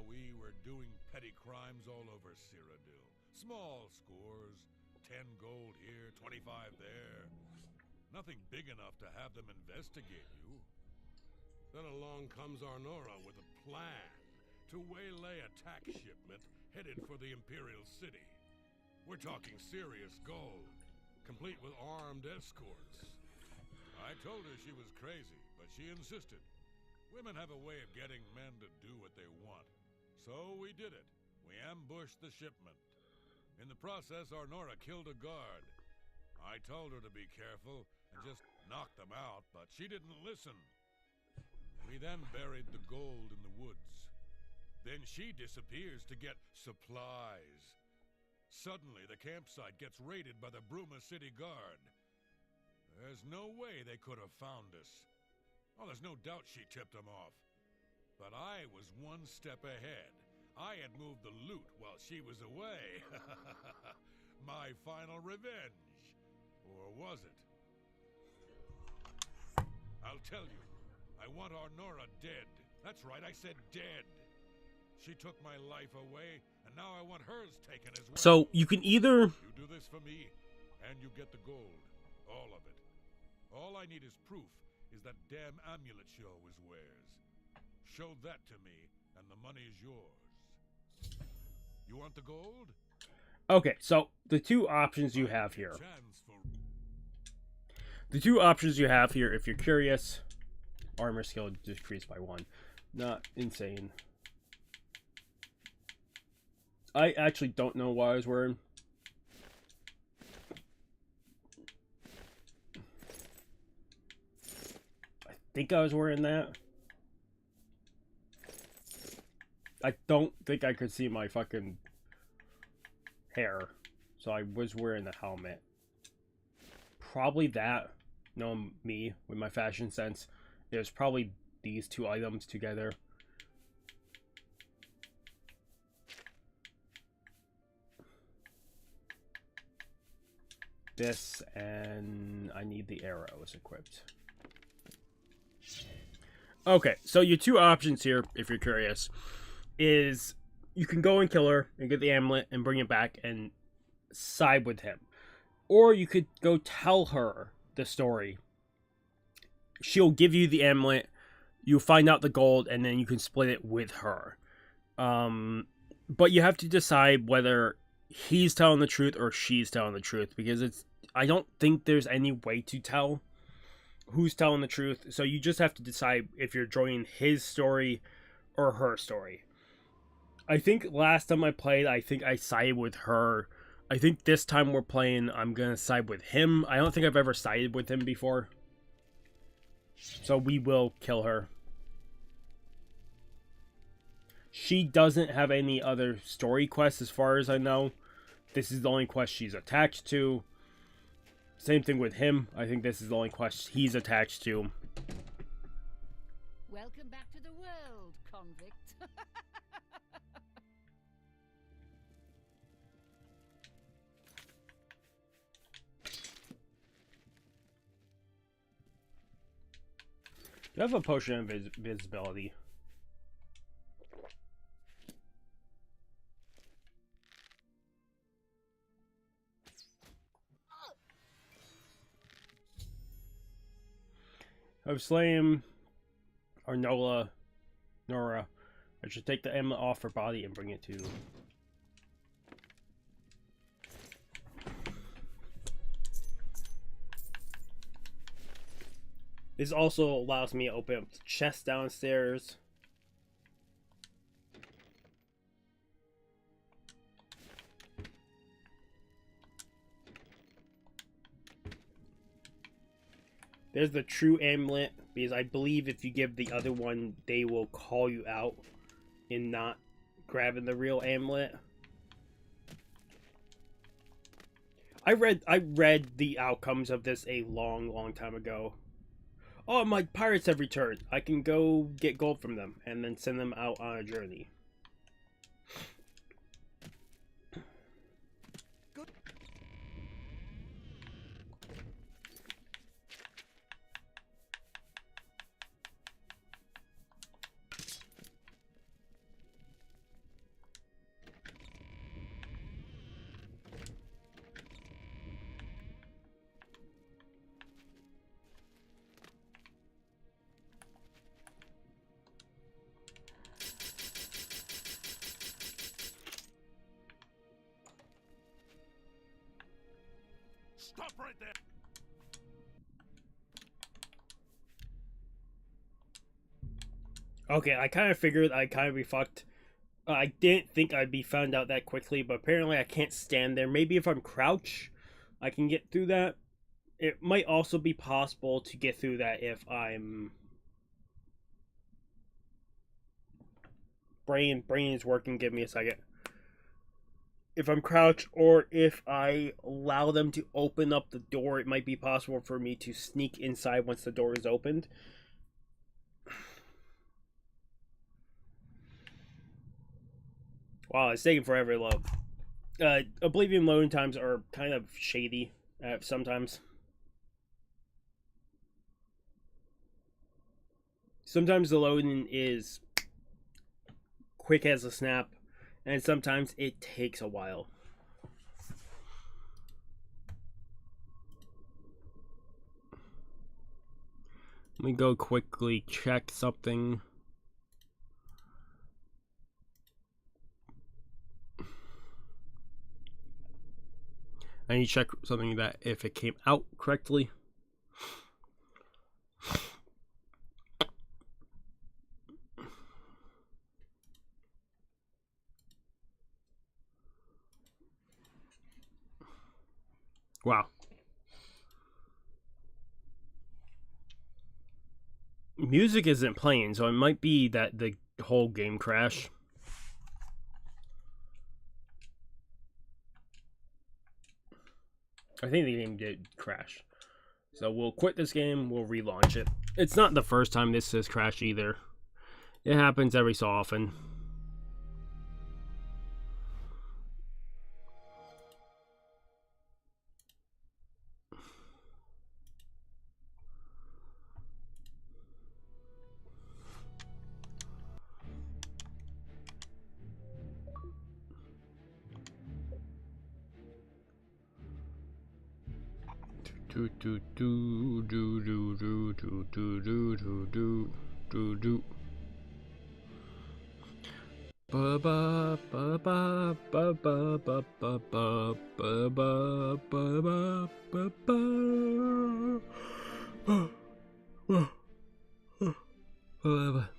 We were doing petty crimes all over Cyrodiil. Small scores, 10 gold here, 25 there. Nothing big enough to have them investigate you. Then along comes Arnora with a plan to waylay a tax shipment headed for the Imperial City. We're talking serious gold, complete with armed escorts. I told her she was crazy, but she insisted. Women have a way of getting men to do what they want. So we did it. We ambushed the shipment. In the process, Arnora killed a guard. I told her to be careful and just knock them out, but she didn't listen. We then buried the gold in the woods. Then she disappears to get supplies. Suddenly, the campsite gets raided by the Bruma City Guard. There's no way they could have found us. Oh, there's no doubt she tipped them off. But I was one step ahead. I had moved the loot while she was away. My final revenge. Or was it? I'll tell you. I want Arnora dead. That's right, I said dead. She took my life away, and now I want hers taken as well. So you can either... You do this for me, and you get the gold. All of it. All I need is proof is that damn amulet she always wears. Show that to me, and the money is yours. You want the gold? Okay, so the two options you have here. The two options you have here, if you're curious, armor skill decreased by 1. Not insane. I actually don't know what I was wearing. I think I was wearing that. I don't think I could see my fucking hair. So I was wearing the helmet. Probably that. Knowing me with my fashion sense. It was probably these two items together. This, and I need the arrows equipped. Okay, so your two options here, if you're curious, is you can go and kill her and get the amulet and bring it back and side with him. Or you could go tell her the story. She'll give you the amulet, you find out the gold, and then you can split it with her. But you have to decide whether he's telling the truth or she's telling the truth, because I don't think there's any way to tell who's telling the truth. So you just have to decide if you're joining his story or her story. I think last time I played, I think I sided with her. I think this time we're playing, I'm going to side with him. I don't think I've ever sided with him before. So we will kill her. She doesn't have any other story quests as far as I know. This is the only quest she's attached to. Same thing with him. I think this is the only quest he's attached to. Welcome back to the world, convict. You have a potion of invisibility. I've slain Nora. I should take the amulet off her body and bring it to... This also allows me to open up the chest downstairs. There's the true amulet, because I believe if you give the other one, they will call you out in not grabbing the real amulet. I read the outcomes of this a long time ago. Oh, my pirates have returned. I can go get gold from them and then send them out on a journey. Stop right there! Okay, I kind of figured I'd kind of be fucked. I didn't think I'd be found out that quickly, but apparently I can't stand there. Maybe if I'm crouch, I can get through that. It might also be possible to get through that if I'm... Brain is working, give me a second. If I'm crouched or if I allow them to open up the door, it might be possible for me to sneak inside once the door is opened. Wow, it's taking forever to load. Oblivion loading times are kind of shady sometimes. Sometimes the loading is quick as a snap, and sometimes it takes a while. Let me go quickly check something. I need to check something that if it came out correctly. Wow. Music isn't playing, so it might be that the whole game crashed. I think the game did crash. So we'll quit this game, we'll relaunch it. It's not the first time this has crashed either. It happens every so often. Do do do do do do do do do do do do. Ba ba ba ba ba ba ba ba ba ba ba ba ba ba.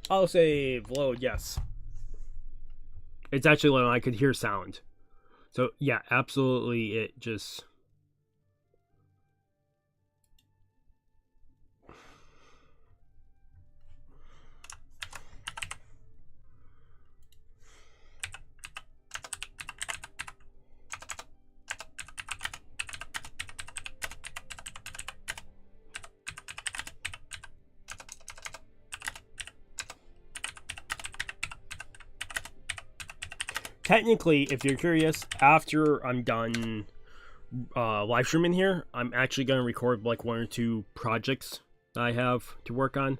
I'll save load, yes. It's actually low, I could hear sound. So yeah, absolutely it just... Technically, if you're curious, after I'm done live streaming here, I'm actually going to record like 1 or 2 projects that I have to work on.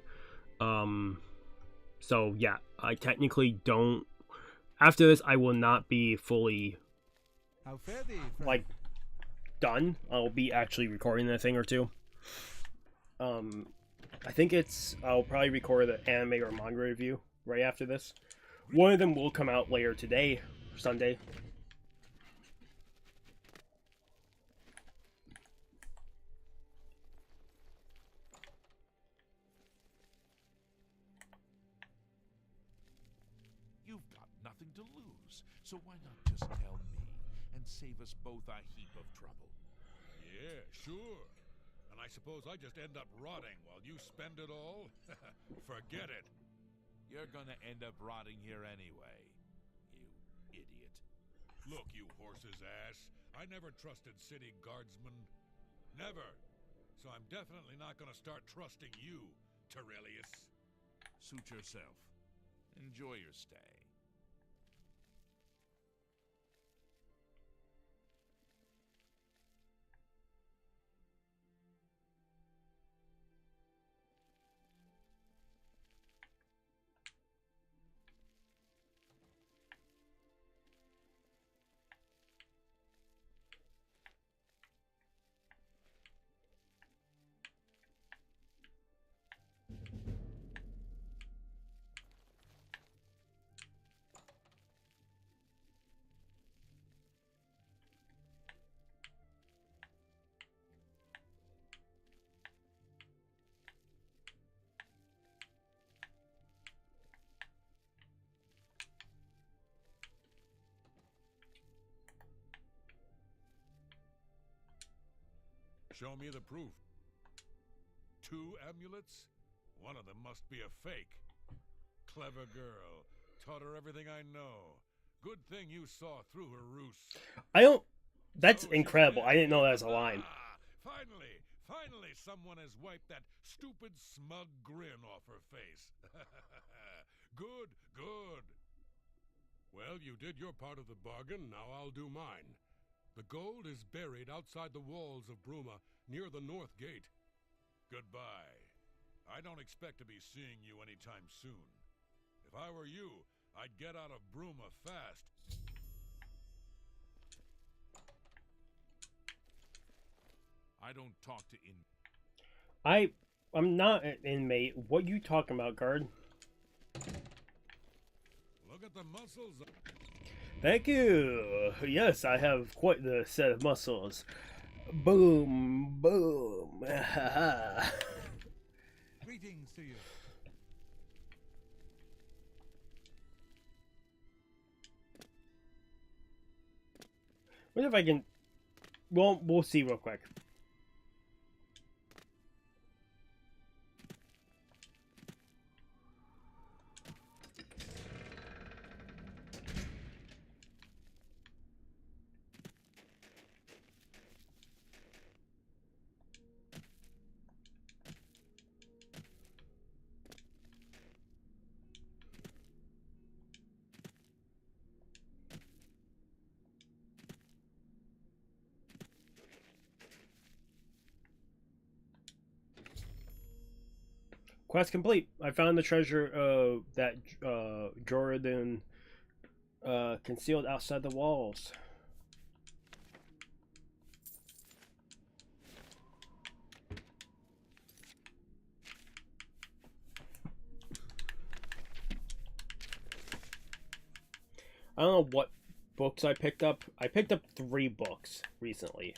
So yeah, I technically don't... After this, I will not be fully like done. I'll be actually recording a thing or 2. I think I'll probably record an anime or manga review right after this. One of them will come out later today, Sunday. You've got nothing to lose, so why not just tell me and save us both a heap of trouble? Yeah, sure. And I suppose I just end up rotting while you spend it all? Forget it. You're gonna end up rotting here anyway. Look, you horse's ass. I never trusted city guardsmen. Never. So I'm definitely not gonna start trusting you, Terrellius. Suit yourself. Enjoy your stay. Show me the proof. 2 amulets? One of them must be a fake. Clever girl. Taught her everything I know. Good thing you saw through her ruse. I don't. That's So she's incredible. dead. I didn't know that was a line. Finally, someone has wiped that stupid, smug grin off her face. Good. Well, you did your part of the bargain, now I'll do mine. The gold is buried outside the walls of Bruma, near the north gate. Goodbye. I don't expect to be seeing you anytime soon. If I were you, I'd get out of Bruma fast. I don't talk to in. I'm not an inmate. What you talking about, guard? Look at the muscles. Thank you. Yes, I have quite the set of muscles. Boom, boom. Greetings to you. Wonder if I can. Well, we'll see real quick. Quest complete. I found the treasure that Jordan concealed outside the walls. I don't know what books I picked up. I picked up 3 books recently.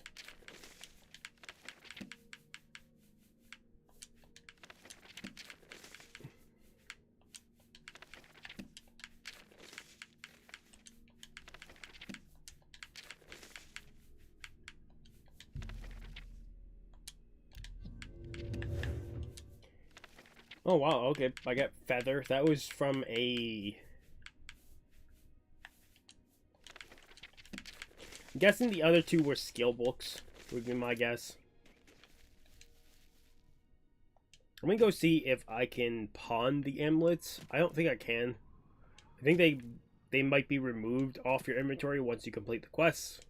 Oh wow, okay. I got Feather. That was from a... I'm guessing the other 2 were skill books, would be my guess. I'm gonna go see if I can pawn the amulets. I don't think I can. I think they might be removed off your inventory once you complete the quests.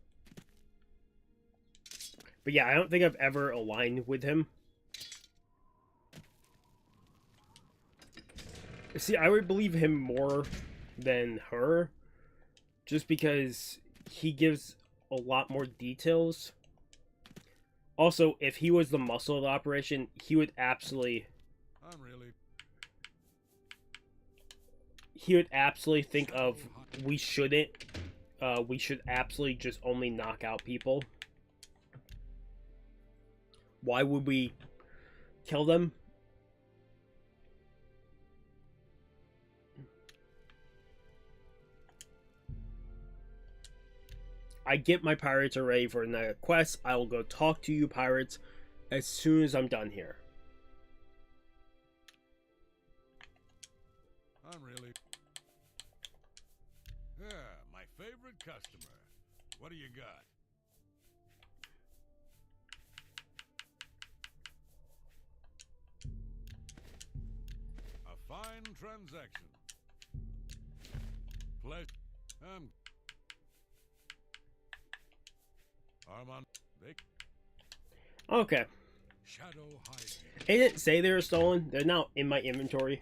But yeah, I don't think I've ever aligned with him. See, I would believe him more than her, just because he gives a lot more details. Also, if he was the muscle of the operation, he would absolutely... He would absolutely think of, we should absolutely just only knock out people. Why would we kill them? I get my pirates are ready for another quest. I will go talk to you pirates as soon as I'm done here. Yeah, my favorite customer. What do you got? A fine transaction. Pleasure. Armand. They Okay. shadow hiding. It didn't say they were stolen. They're now in my inventory.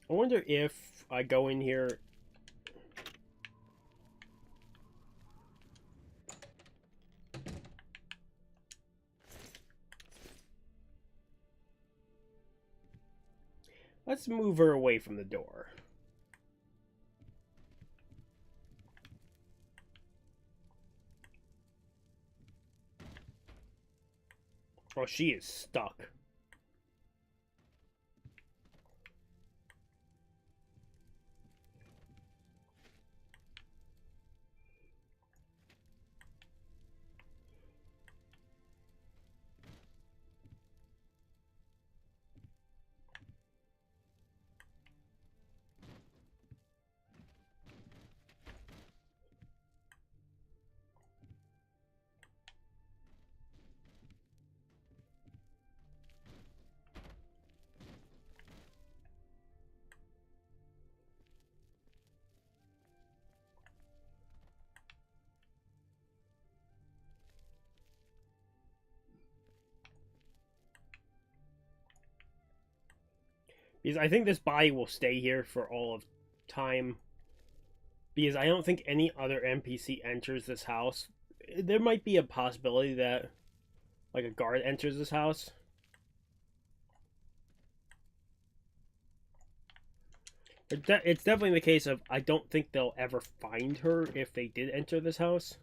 I wonder if I go in here. Let's move her away from the door. Oh, she is stuck. Because I think this body will stay here for all of time. Because I don't think any other NPC enters this house. There might be a possibility that, like, a guard enters this house. It's definitely the case of I don't think they'll ever find her if they did enter this house.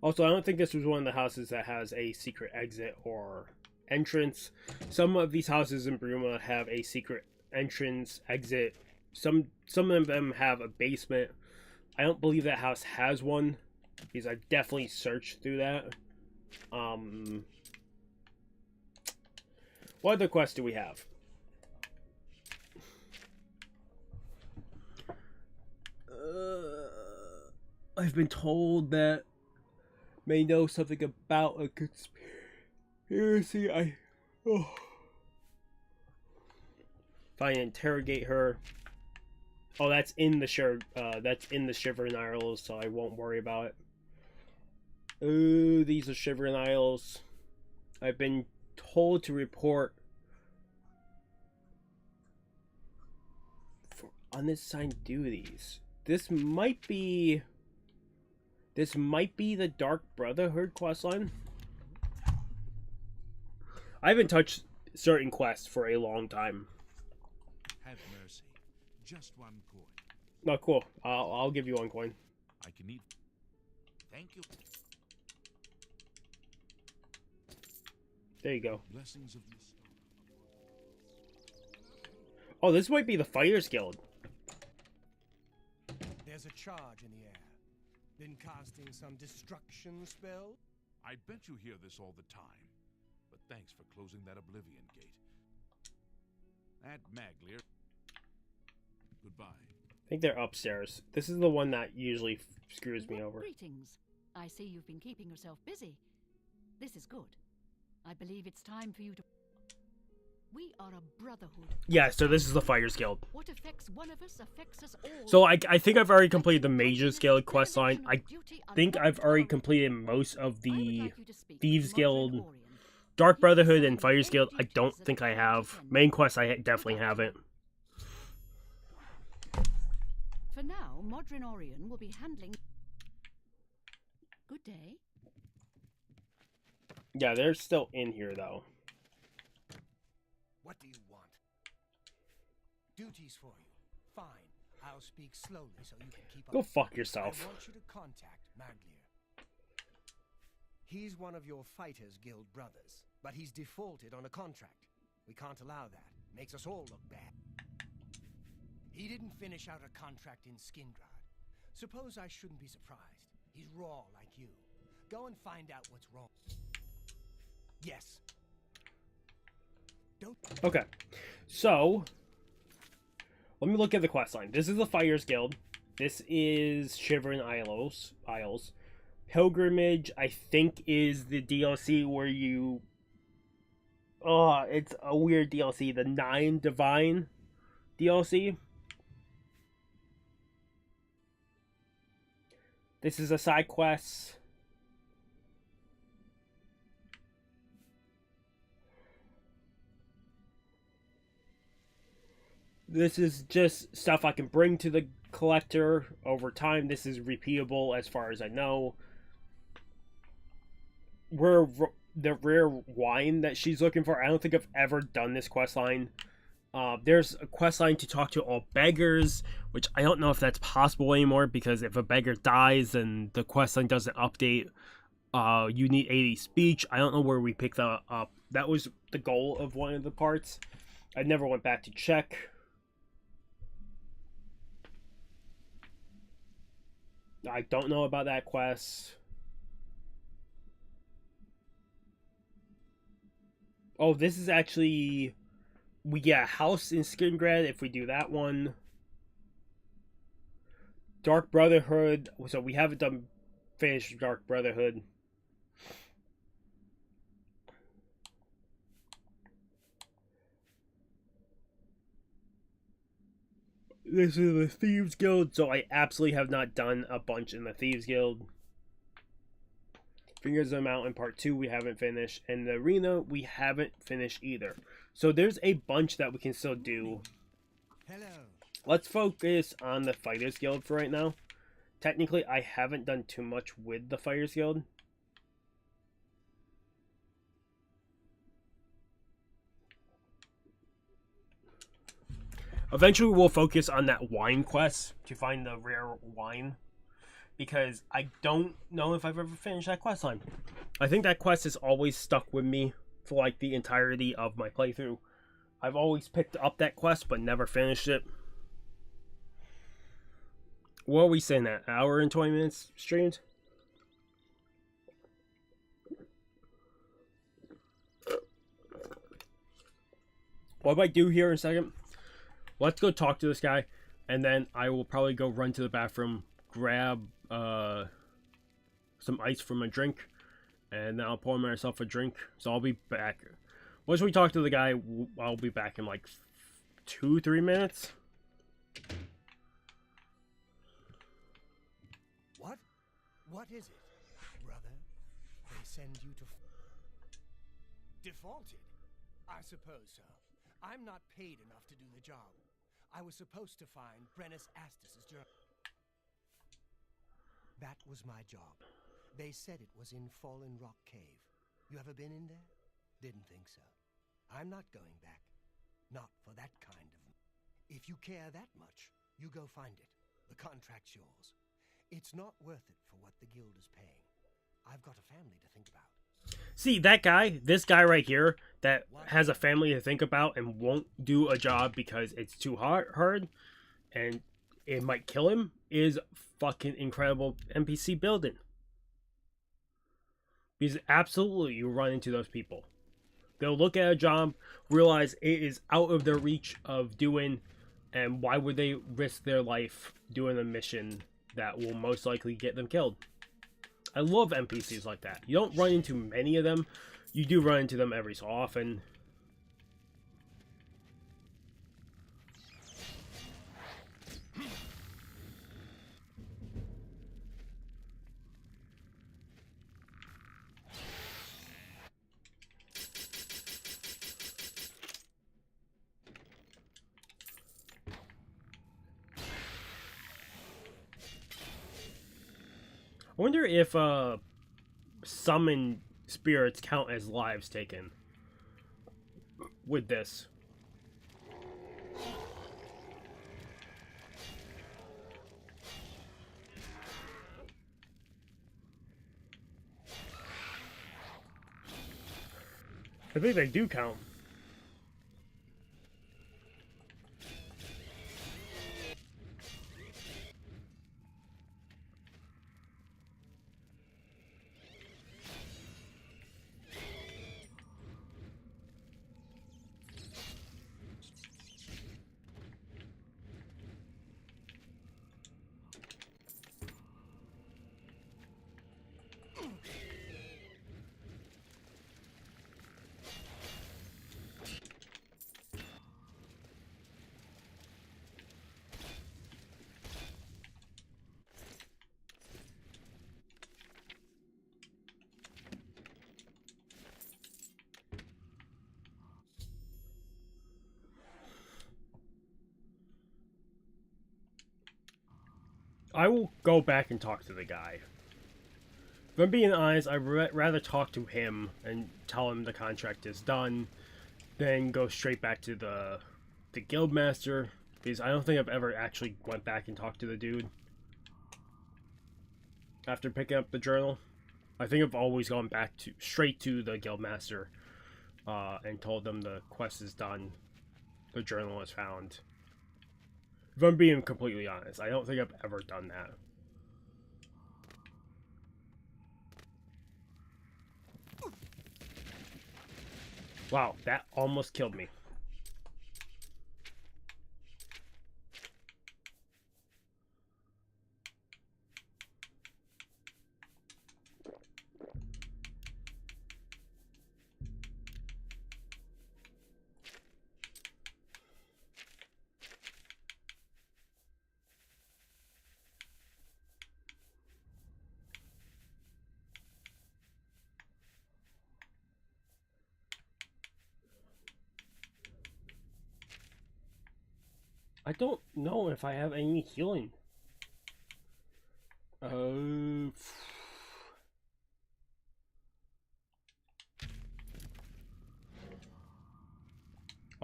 Also, I don't think this was one of the houses that has a secret exit or entrance. Some of these houses in Bruma have a secret entrance, exit. Some of them have a basement. I don't believe that house has one, because I've definitely searched through that. What other quests do we have? I've been told that may know something about a conspiracy. If I interrogate her. Oh, that's in the Shivering Isles, so I won't worry about it. Oh, these are Shivering Isles. I've been told to report for unassigned duties. This might be the Dark Brotherhood questline. I haven't touched certain quests for a long time. Have mercy. Just one coin. Oh, cool. I'll give you one coin. I can eat. Thank you. There you go. Blessings of this. Oh, this might be the Fighters Guild. There's a charge in the air. Been casting some destruction spell? I bet you hear this all the time. But thanks for closing that Oblivion gate. That Maglier. Goodbye. I think they're upstairs. This is the one that usually screws me over. Greetings. I see you've been keeping yourself busy. This is good. I believe it's time for you to... We are a brotherhood. Yeah, so this is the Fighters Guild. What affects one of us affects us all. So I think I've already completed the Mages Guild questline. I think I've already completed most of the Thieves Guild, Dark Brotherhood, and Fighters Guild. I don't think I have. Main quest I definitely haven't. For now, Modern Orion will be handling... Good day. Yeah, they're still in here, though. What do you want? Duties for you. Fine. I'll speak slowly so you can keep up. Go fuck yourself. I want you to contact Maglier. He's one of your Fighters Guild brothers, but he's defaulted on a contract. We can't allow that. Makes us all look bad. He didn't finish out a contract in Skindrad. Suppose I shouldn't be surprised. He's raw like you. Go and find out what's wrong. Yes. Don't. Okay, so let me look at the quest line. This is the Fighters Guild. This is Shivering Isles. Pilgrimage, I think, is the DLC where you... Oh, it's a weird DLC. The 9 Divine DLC. This is a side quest. This is just stuff I can bring to the collector over time. This is repeatable as far as I know. The rare wine that she's looking for. I don't think I've ever done this quest line. There's a quest line to talk to all beggars, which I don't know if that's possible anymore, because if a beggar dies and the quest line doesn't update, you need 80 speech. I don't know where we picked that up. That was the goal of one of the parts. I never went back to check. I don't know about that quest. Oh, this is actually... We get a house in Skingrad if we do that one. Dark Brotherhood. So we haven't finished Dark Brotherhood. This is the Thieves Guild, so I absolutely have not done a bunch in the Thieves Guild. Fingers of the Mountain Part 2 we haven't finished, and the Arena we haven't finished either. So there's a bunch that we can still do. Hello. Let's focus on the Fighters Guild for right now. Technically, I haven't done too much with the Fighters Guild. Eventually, we'll focus on that wine quest to find the rare wine, because I don't know if I've ever finished that quest line. I think that quest has always stuck with me for like the entirety of my playthrough. I've always picked up that quest but never finished it. What are we saying at? An hour and 20 minutes streamed? What do I do here in a second? Let's go talk to this guy, and then I will probably go run to the bathroom, grab some ice from a drink, and then I'll pour myself a drink. So I'll be back. Once we talk to the guy, I'll be back in like 2-3 minutes. What? What is it, brother? They send you to... Defaulted? I suppose so. I'm not paid enough to do the job. I was supposed to find Brennus Astus's journal. That was my job. They said it was in Fallen Rock Cave. You ever been in there? Didn't think so. I'm not going back. Not for that kind of... If you care that much, you go find it. The contract's yours. It's not worth it for what the guild is paying. I've got a family to think about. See, that guy, this guy right here, that has a family to think about and won't do a job because it's too hard and it might kill him, is fucking incredible NPC building. Because absolutely you run into those people. They'll look at a job, realize it is out of their reach of doing, and why would they risk their life doing a mission that will most likely get them killed? I love NPCs like that. You don't run into many of them. You do run into them every so often. I wonder if summon spirits count as lives taken with this. I think they do count. I will go back and talk to the guy. If I'm being honest, I'd rather talk to him and tell him the contract is done than go straight back to the guildmaster, because I don't think I've ever actually went back and talked to the dude after picking up the journal. I think I've always gone back to straight to the guildmaster and told them the quest is done, the journal is found. If I'm being completely honest, I don't think I've ever done that. Wow, that almost killed me. I don't know if I have any healing. Oh,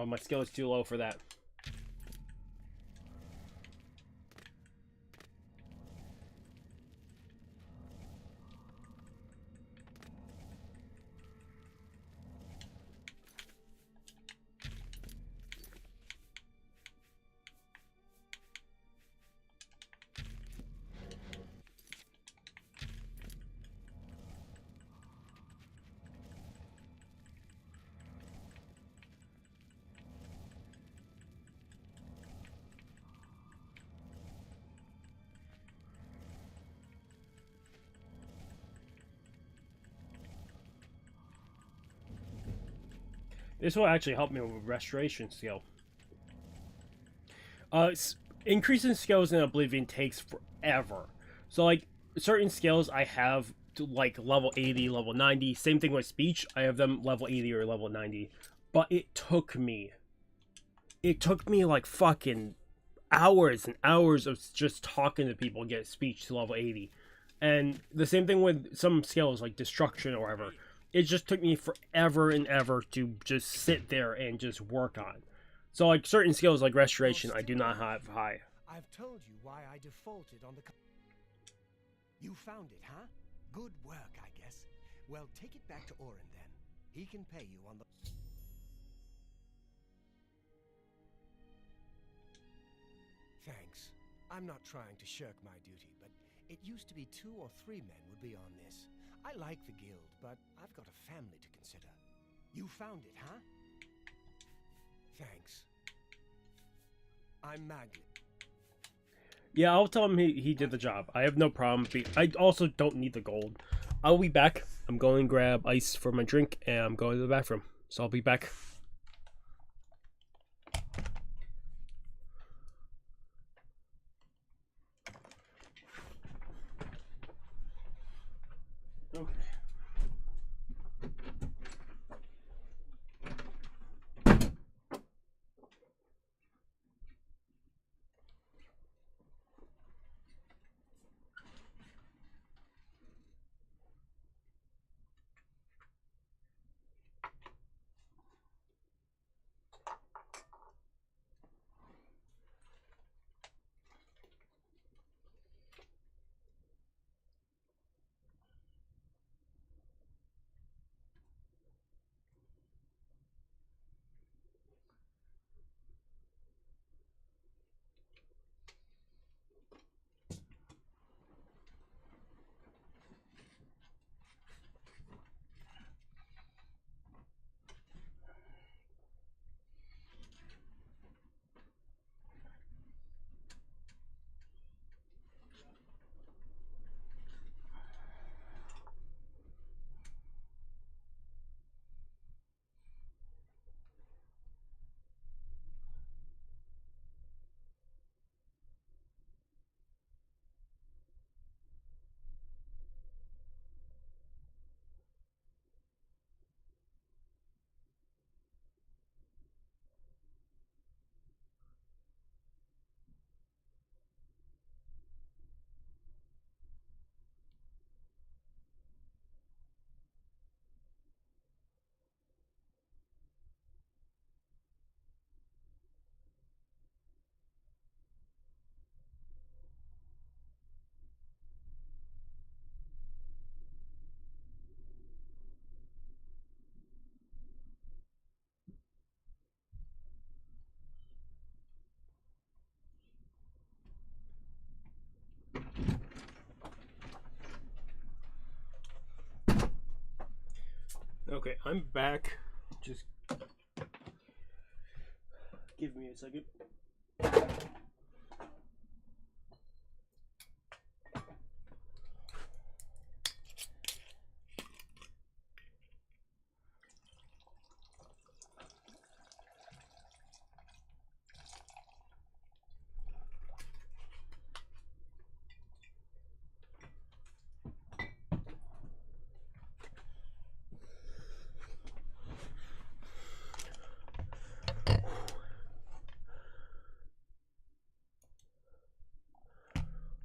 my skill is too low for that. This will actually help me with restoration skill. Increasing skills in Oblivion takes forever. So, like, certain skills I have to, like, level 80, level 90. Same thing with speech. I have them level 80 or level 90. But it took me, like, fucking hours and hours of just talking to people to get speech to level 80. And the same thing with some skills, like destruction or whatever. It just took me forever and ever to just sit there and just work on. So, like, certain skills like restoration, I do not have high. I've told you why I defaulted on the... You found it, huh? Good work, I guess. Well, take it back to Orin, then. He can pay you on the... Thanks. I'm not trying to shirk my duty, but it used to be 2 or 3 men would be on this. I like the guild, but I've got a family to consider. You found it, huh? Thanks. I'm Magli. Yeah, I'll tell him he did the job. I have no problem. I also don't need the gold. I'll be back. I'm going to grab ice for my drink, and I'm going to the bathroom. So I'll be back. Okay. Okay, I'm back. Just give me a second.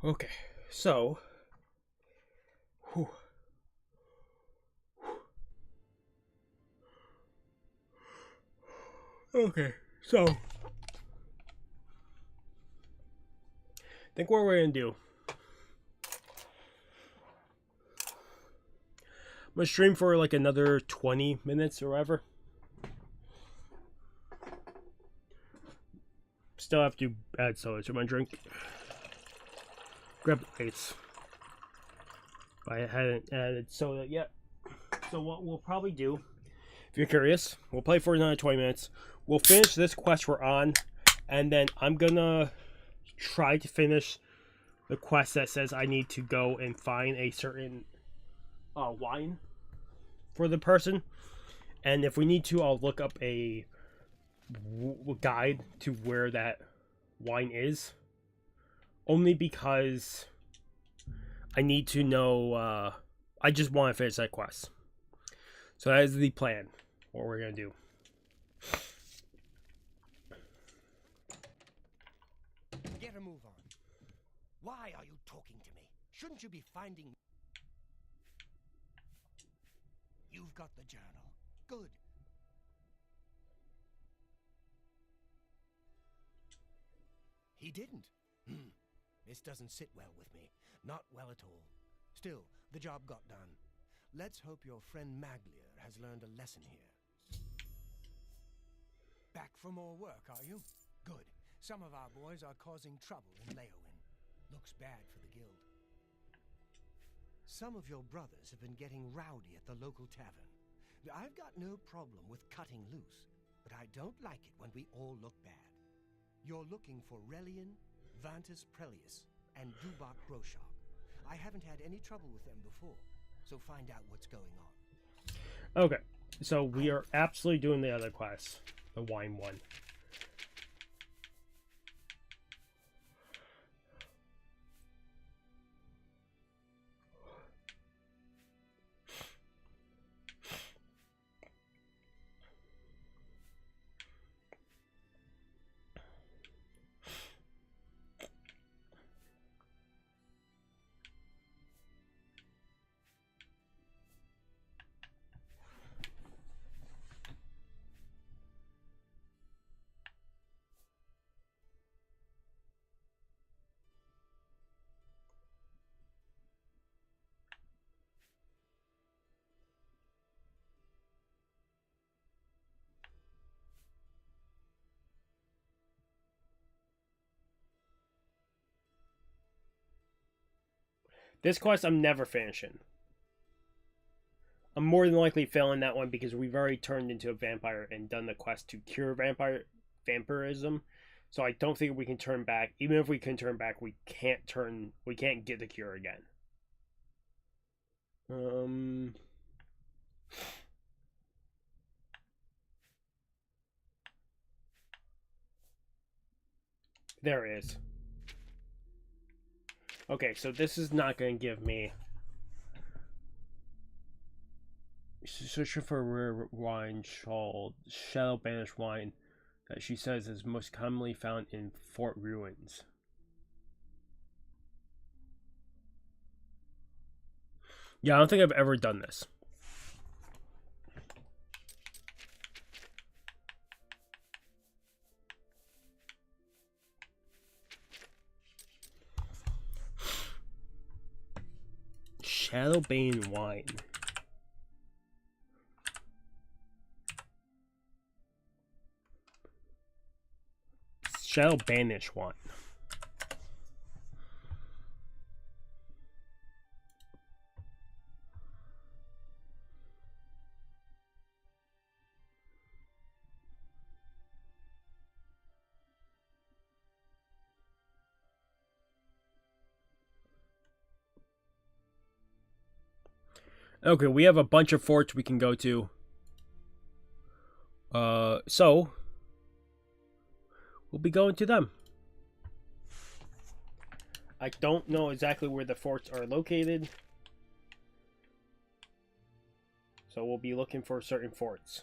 Okay, so whew. Okay, so I think what we're gonna do, I'm gonna stream for like another 20 minutes or whatever. Still have to add soda to my drink. Grab the plates. I hadn't added soda yet. So what we'll probably do, if you're curious, we'll play for another 20 minutes. We'll finish this quest we're on, and then I'm gonna try to finish the quest that says I need to go and find a certain wine for the person. And if we need to, I'll look up a guide to where that wine is. Only because I need to know, I just want to finish that quest. So that is the plan, what we're going to do. Get a move on. Why are you talking to me? Shouldn't you be finding... You've got the journal. Good. He didn't. This doesn't sit well with me. Not well at all. Still, the job got done. Let's hope your friend Maglier has learned a lesson here. Back for more work, are you? Good. Some of our boys are causing trouble in Leowin. Looks bad for the guild. Some of your brothers have been getting rowdy at the local tavern. I've got no problem with cutting loose, but I don't like it when we all look bad. You're looking for Relian, Vantus Prelius, and Dubak Groshok. I haven't had any trouble with them before, so find out what's going on. Okay, so we are absolutely doing the other class, the wine one. This quest I'm never finishing. I'm more than likely failing that one because we've already turned into a vampire and done the quest to cure vampirism. So I don't think we can turn back. Even if we can turn back, we can't get the cure again. There it is. Okay, so this is not going to give me... Searching for a rare wine called Shadow Banished Wine that she says is most commonly found in fort ruins. Yeah, I don't think I've ever done this. Shadowbane wine. Shadow Banish wine. Okay, we have a bunch of forts we can go to. So we'll be going to them. I don't know exactly where the forts are located, so we'll be looking for certain forts.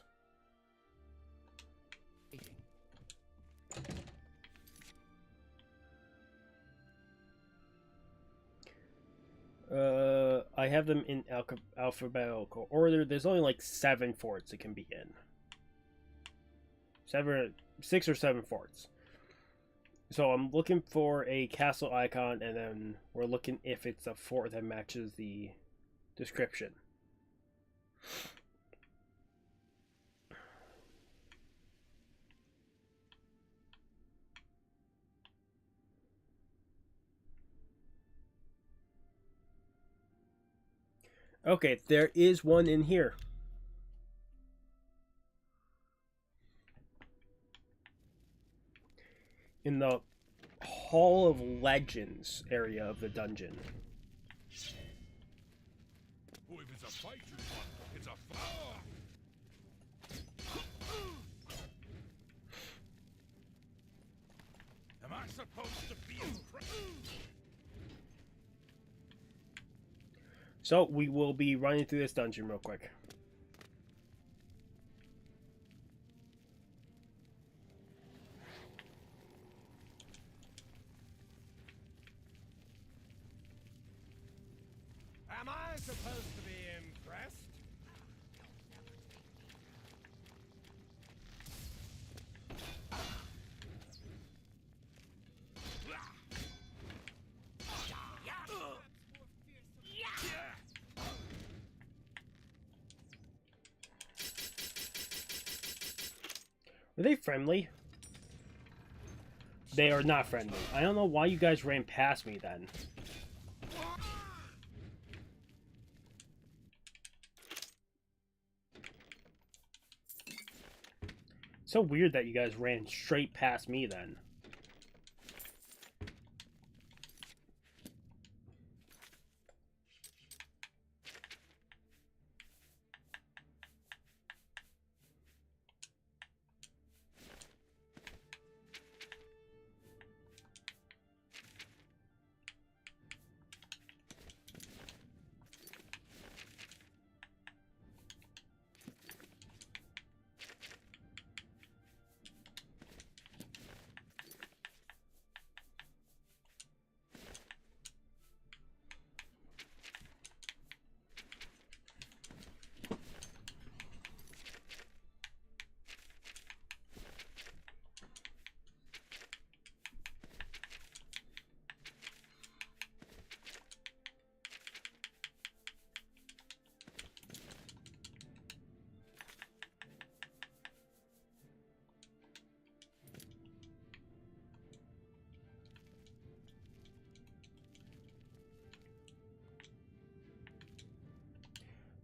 I have them in alphabetical order. There's only like 7 forts it can be in. 6 or 7 forts. So I'm looking for a castle icon, and then we're looking if it's a fort that matches the description. Okay, there is one in here. In the Hall of Legends area of the dungeon. Oh, if it's a fight you want, it's a fight. Am I supposed to be impressed? So we will be running through this dungeon real quick. Am I supposed to be impressed? Are they friendly? They are not friendly. I don't know why you guys ran past me then. So weird that you guys ran straight past me then.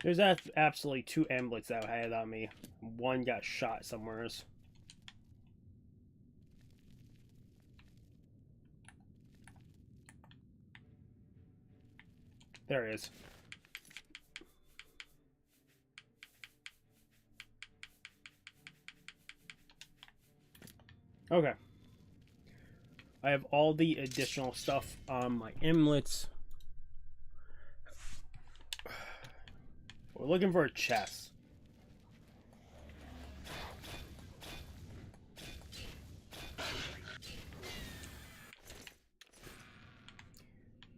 There's absolutely 2 amulets that I had on me. One got shot somewhere. There it is. Okay. I have all the additional stuff on my amulets. We're looking for a chest.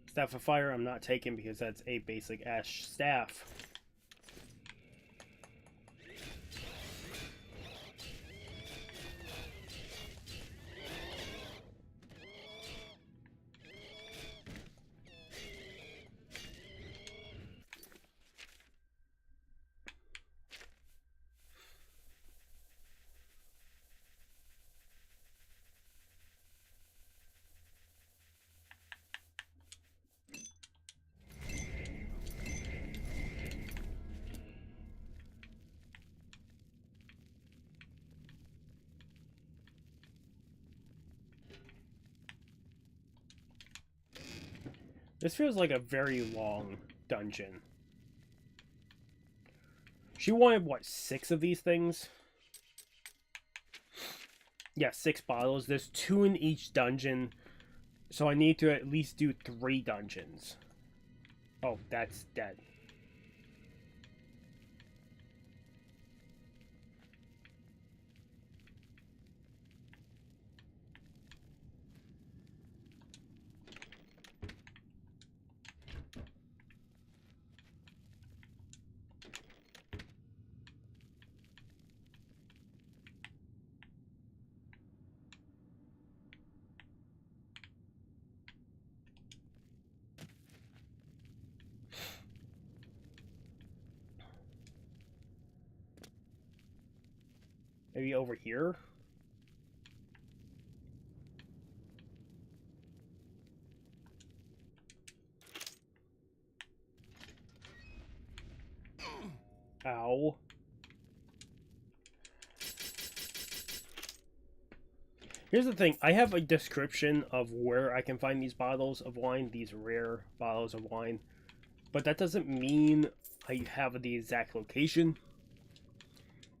Staff of Fire I'm not taking because that's a basic ash staff. This feels like a very long dungeon. She wanted, what, 6 of these things? Yeah, 6 bottles. There's 2 in each dungeon. So I need to at least do 3 dungeons. Oh, that's dead. Maybe over here? Ow. Here's the thing. I have a description of where I can find these bottles of wine, these rare bottles of wine. But that doesn't mean I have the exact location.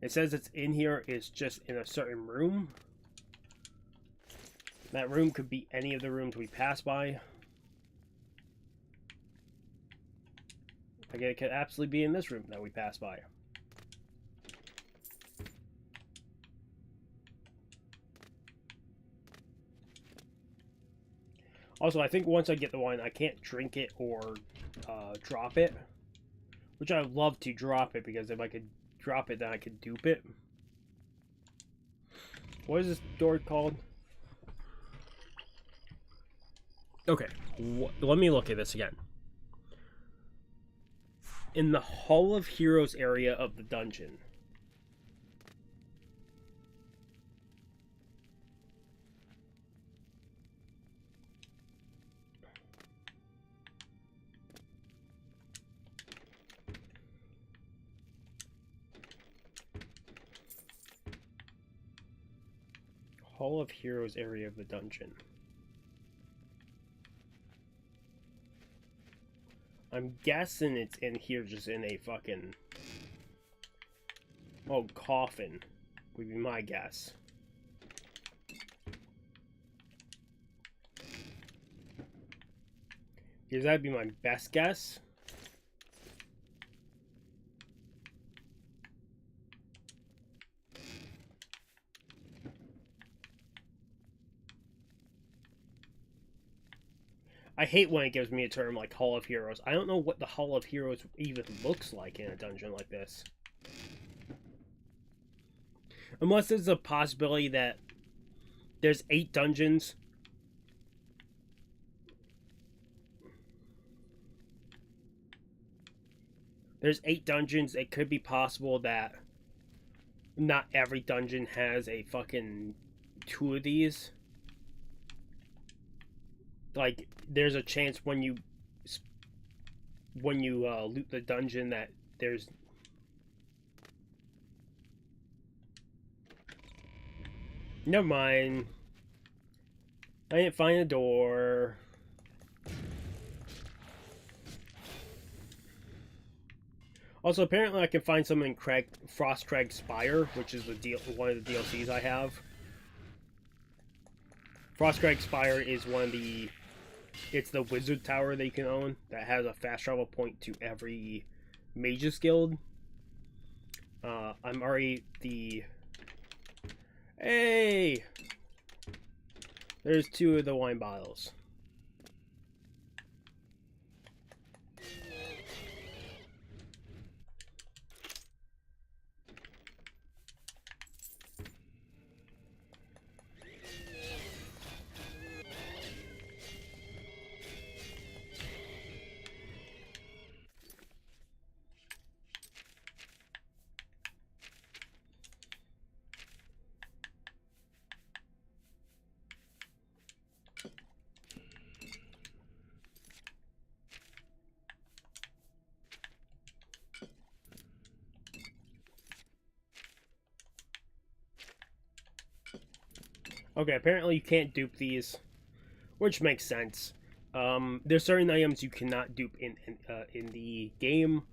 It says it's in here, it's just in a certain room. That room could be any of the rooms we pass by. Like, it could absolutely be in this room that we pass by. Also, I think once I get the wine, I can't drink it or drop it. Which I would love to drop it, because if I could drop it, then I could dupe it. What is this door called? Okay, let me look at this again. In the Hall of Heroes area of the dungeon. Hall of Heroes area of the dungeon. I'm guessing it's in here, just in a fucking... Oh, coffin would be my guess. Because that'd be my best guess. I hate when it gives me a term like Hall of Heroes. I don't know what the Hall of Heroes even looks like in a dungeon like this. Unless there's a possibility that there's 8 dungeons. There's 8 dungeons. It could be possible that not every dungeon has a fucking 2 of these. Like, there's a chance when you loot the dungeon that there's... Never mind. I didn't find a door. Also, apparently I can find some in Frostcrag Spire, which is one of the DLCs I have. Frostcrag Spire is one of the... It's the wizard tower that you can own that has a fast travel point to every Mage's Guild. I'm already the... Hey! There's 2 of the wine bottles. Okay, apparently you can't dupe these, which makes sense. There's certain items you cannot dupe in the game,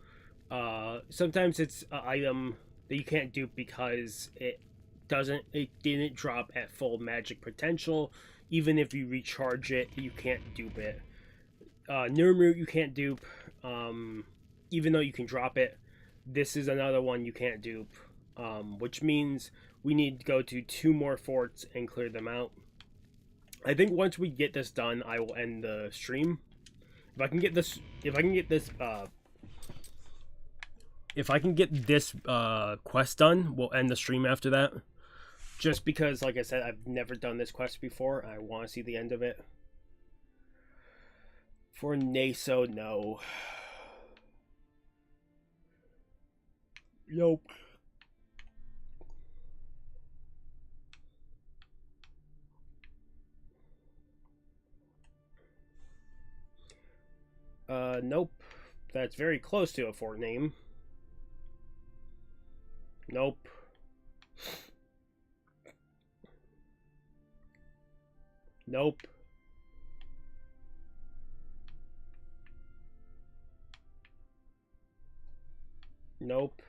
Sometimes it's an item that you can't dupe because it didn't drop at full magic potential. Even if you recharge it, you can't dupe it. Nirmroot you can't dupe, even though you can drop it. This is another one you can't dupe, which means we need to go to 2 more forts and clear them out. I think once we get this done, I will end the stream. If I can get this quest done, we'll end the stream after that. Just because, like I said, I've never done this quest before. I want to see the end of it. For Naso, no. Nope. Nope. That's very close to a fort name. Nope. Nope. Nope.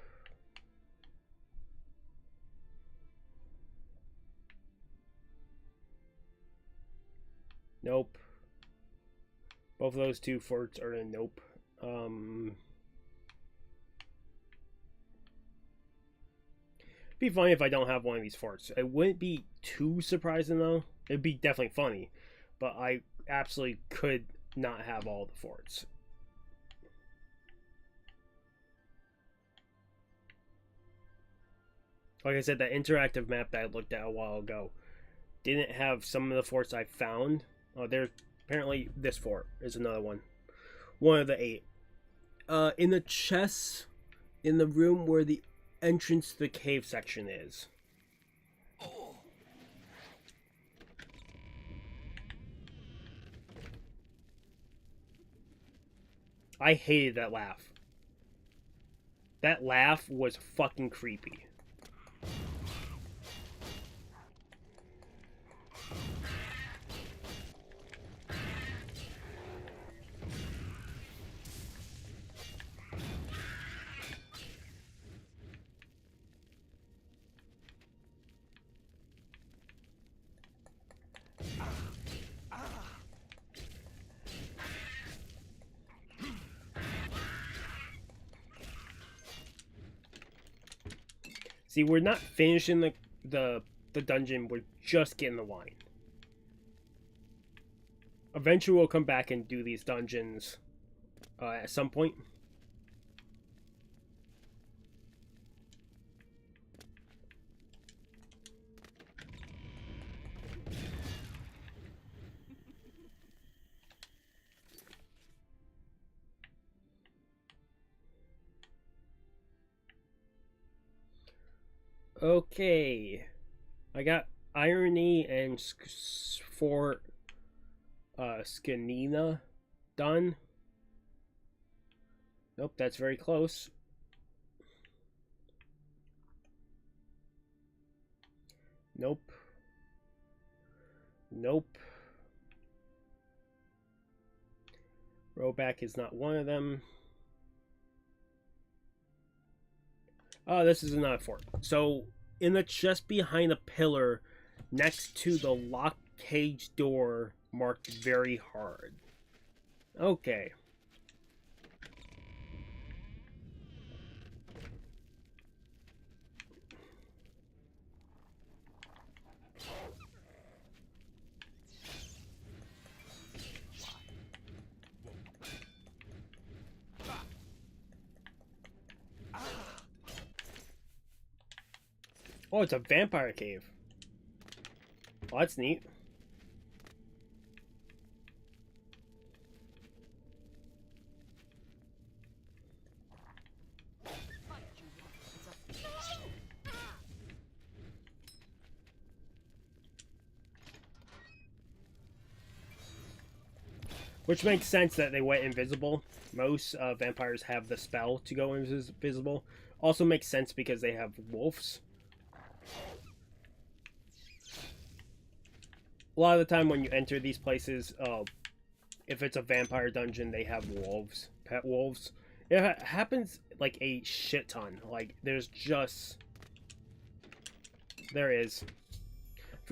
Nope. Both of those 2 forts are a nope. Be funny if I don't have one of these forts. It wouldn't be too surprising though. It'd be definitely funny, but I absolutely could not have all the forts. Like I said, that interactive map that I looked at a while ago didn't have some of the forts I found. There's apparently this fort is another one. One of the 8. In the chests in the room where the entrance to the cave section is. I hated that laugh. That laugh was fucking creepy. See, we're not finishing the dungeon, we're just getting the wine. Eventually we'll come back and do these dungeons at some point. Okay, I got Irony and for Scanina done. Nope, that's very close. Nope. Nope. Roback is not one of them. Oh, this is another fort. So, in the chest behind a pillar, next to the lock cage door, marked very hard. Okay. Oh, it's a vampire cave. Oh, that's neat. Which makes sense that they went invisible. Most vampires have the spell to go invisible. Also makes sense because they have wolves. A lot of the time when you enter these places, if it's a vampire dungeon, they have wolves, pet wolves. It happens like a shit ton. Like, there's just... There is.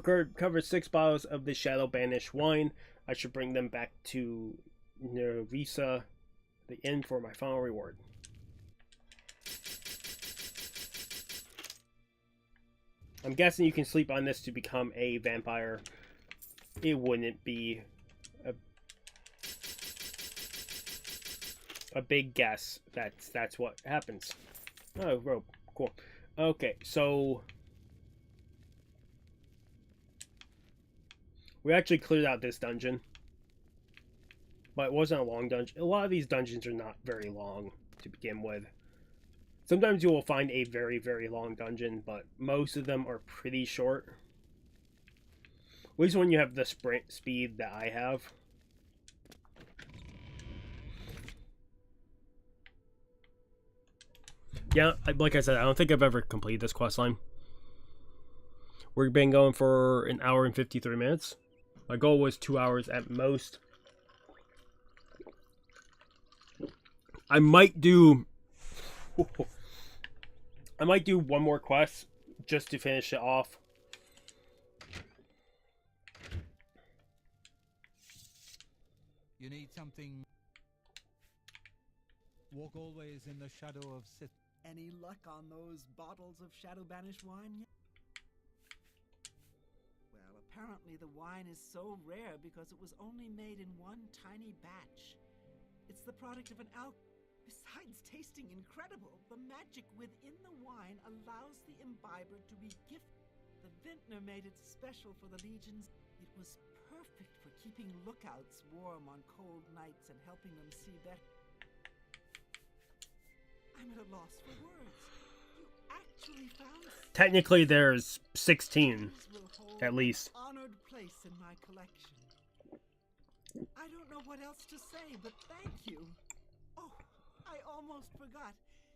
Covered 6 bottles of the Shadow Banished wine. I should bring them back to Nervisa, the inn, for my final reward. I'm guessing you can sleep on this to become a vampire. It wouldn't be a big guess. That's what happens. Oh, rope. Cool. Okay, so we actually cleared out this dungeon, but it wasn't a long dungeon. A lot of these dungeons are not very long to begin with. Sometimes you will find a very, very long dungeon, but most of them are pretty short. At least when you have the sprint speed that I have. Yeah, like I said, I don't think I've ever completed this questline. We've been going for an hour and 53 minutes. My goal was 2 hours at most. I might do one more quest just to finish it off. You need something. Walk always in the shadow of Sith. Any luck on those bottles of Shadow Banished wine yet? Well, apparently the wine is so rare because it was only made in one tiny batch. It's the product of an Besides tasting incredible, the magic within the wine allows the imbiber to be gifted. The vintner made it special for the legions. It was perfect for keeping lookouts warm on cold nights and helping them see better. I'm at a loss for words. You actually found... Technically, there's 16, at least. Honored place in my collection. I don't know what else to say, but thank you. Oh, I almost forgot.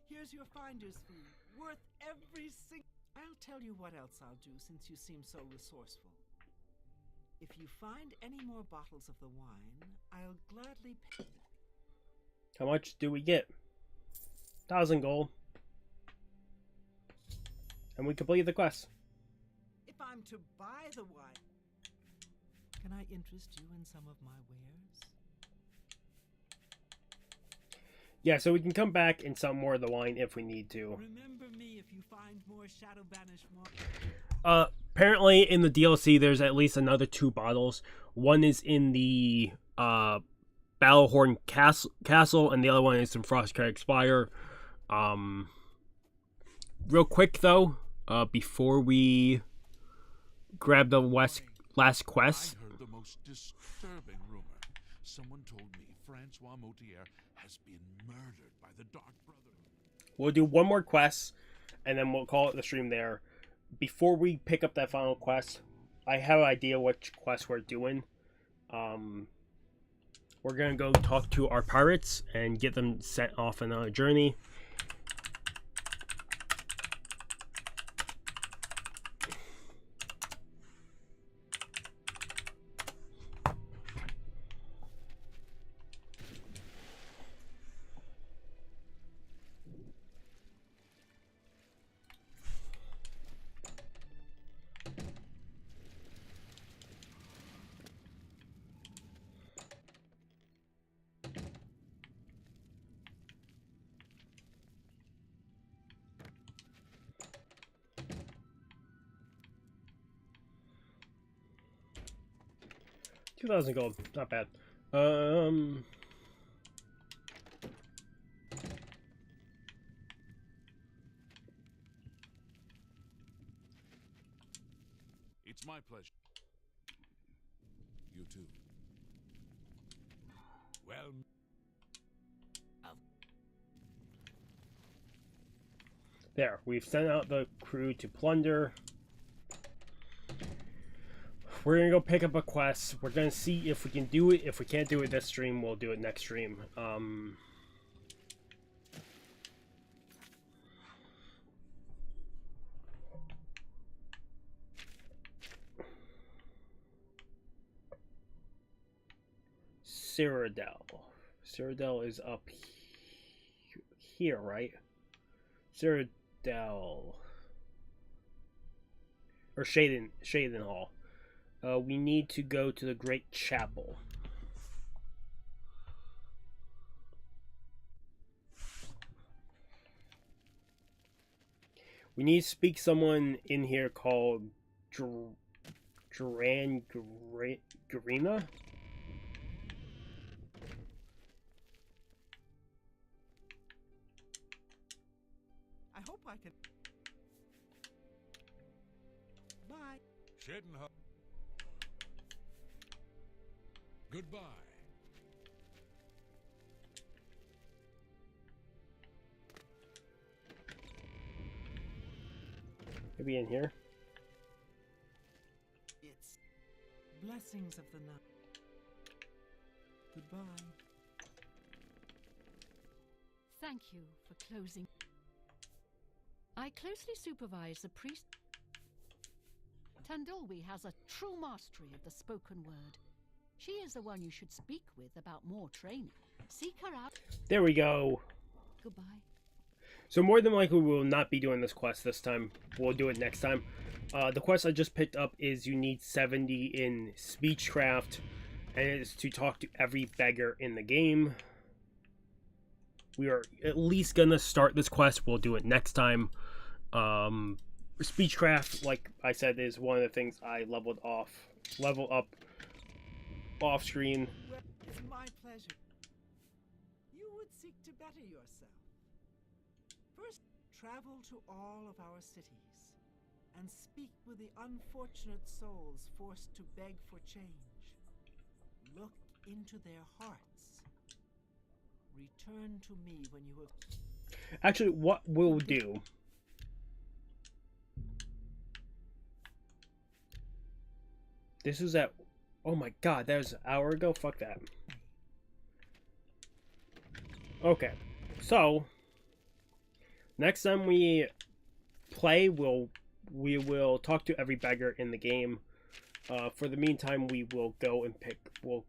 Here's your finder's fee, worth every single... I'll tell you what else I'll do, since you seem so resourceful. If you find any more bottles of the wine, I'll gladly pay. How much do we get? 1,000 gold. And we complete the quest. If I'm to buy the wine, can I interest you in some of my wares? Yeah, so we can come back and sell more of the wine if we need to. Remember me if you find more Shadow Banished wine. Apparently in the DLC there's at least another 2 bottles. One is in the Battlehorn Castle, and the other one is in Frostcrag Spire. Real quick though, before we grab the last quest. I heard the most disturbing rumor. Someone told me Francois Motier has been murdered by the Dark Brotherhood. We'll do one more quest, and then we'll call it the stream there. Before we pick up that final quest, I have an idea which quest we're doing. We're gonna go talk to our pirates and get them sent off on a journey. $2,000 gold, not bad. It's my pleasure. You too. Well, There, we've sent out the crew to plunder. We're gonna go pick up a quest. We're gonna see if we can do it. If we can't do it this stream, we'll do it next stream. Cyrodiil. Cyrodiil is up here, right? Citadel. Or Shaden Hall. We need to go to the Great Chapel. We need to speak someone in here called Garina. I hope I can. Bye. Shadenhall. Goodbye. Maybe in here. It's blessings of the night. Goodbye. Thank you for closing. I closely supervise the priest. Tandolwi has a true mastery of the spoken word. She is the one you should speak with about more training. Seek her out. There we go. Goodbye. So more than likely we will not be doing this quest this time. We'll do it next time. The quest I just picked up is you need 70 in speechcraft, and it is to talk to every beggar in the game. We are at least gonna start this quest. We'll do it next time. Speechcraft, like I said, is one of the things I level up off screen. Well, it's my pleasure. You would seek to better yourself. First, travel to all of our cities and speak with the unfortunate souls forced to beg for change. Look into their hearts. Return to me when you have... Actually, what we'll do... This is at... Oh my god, that was an hour ago? Fuck that. Okay, so... Next time we play, we will talk to every beggar in the game. For the meantime, we will go and we'll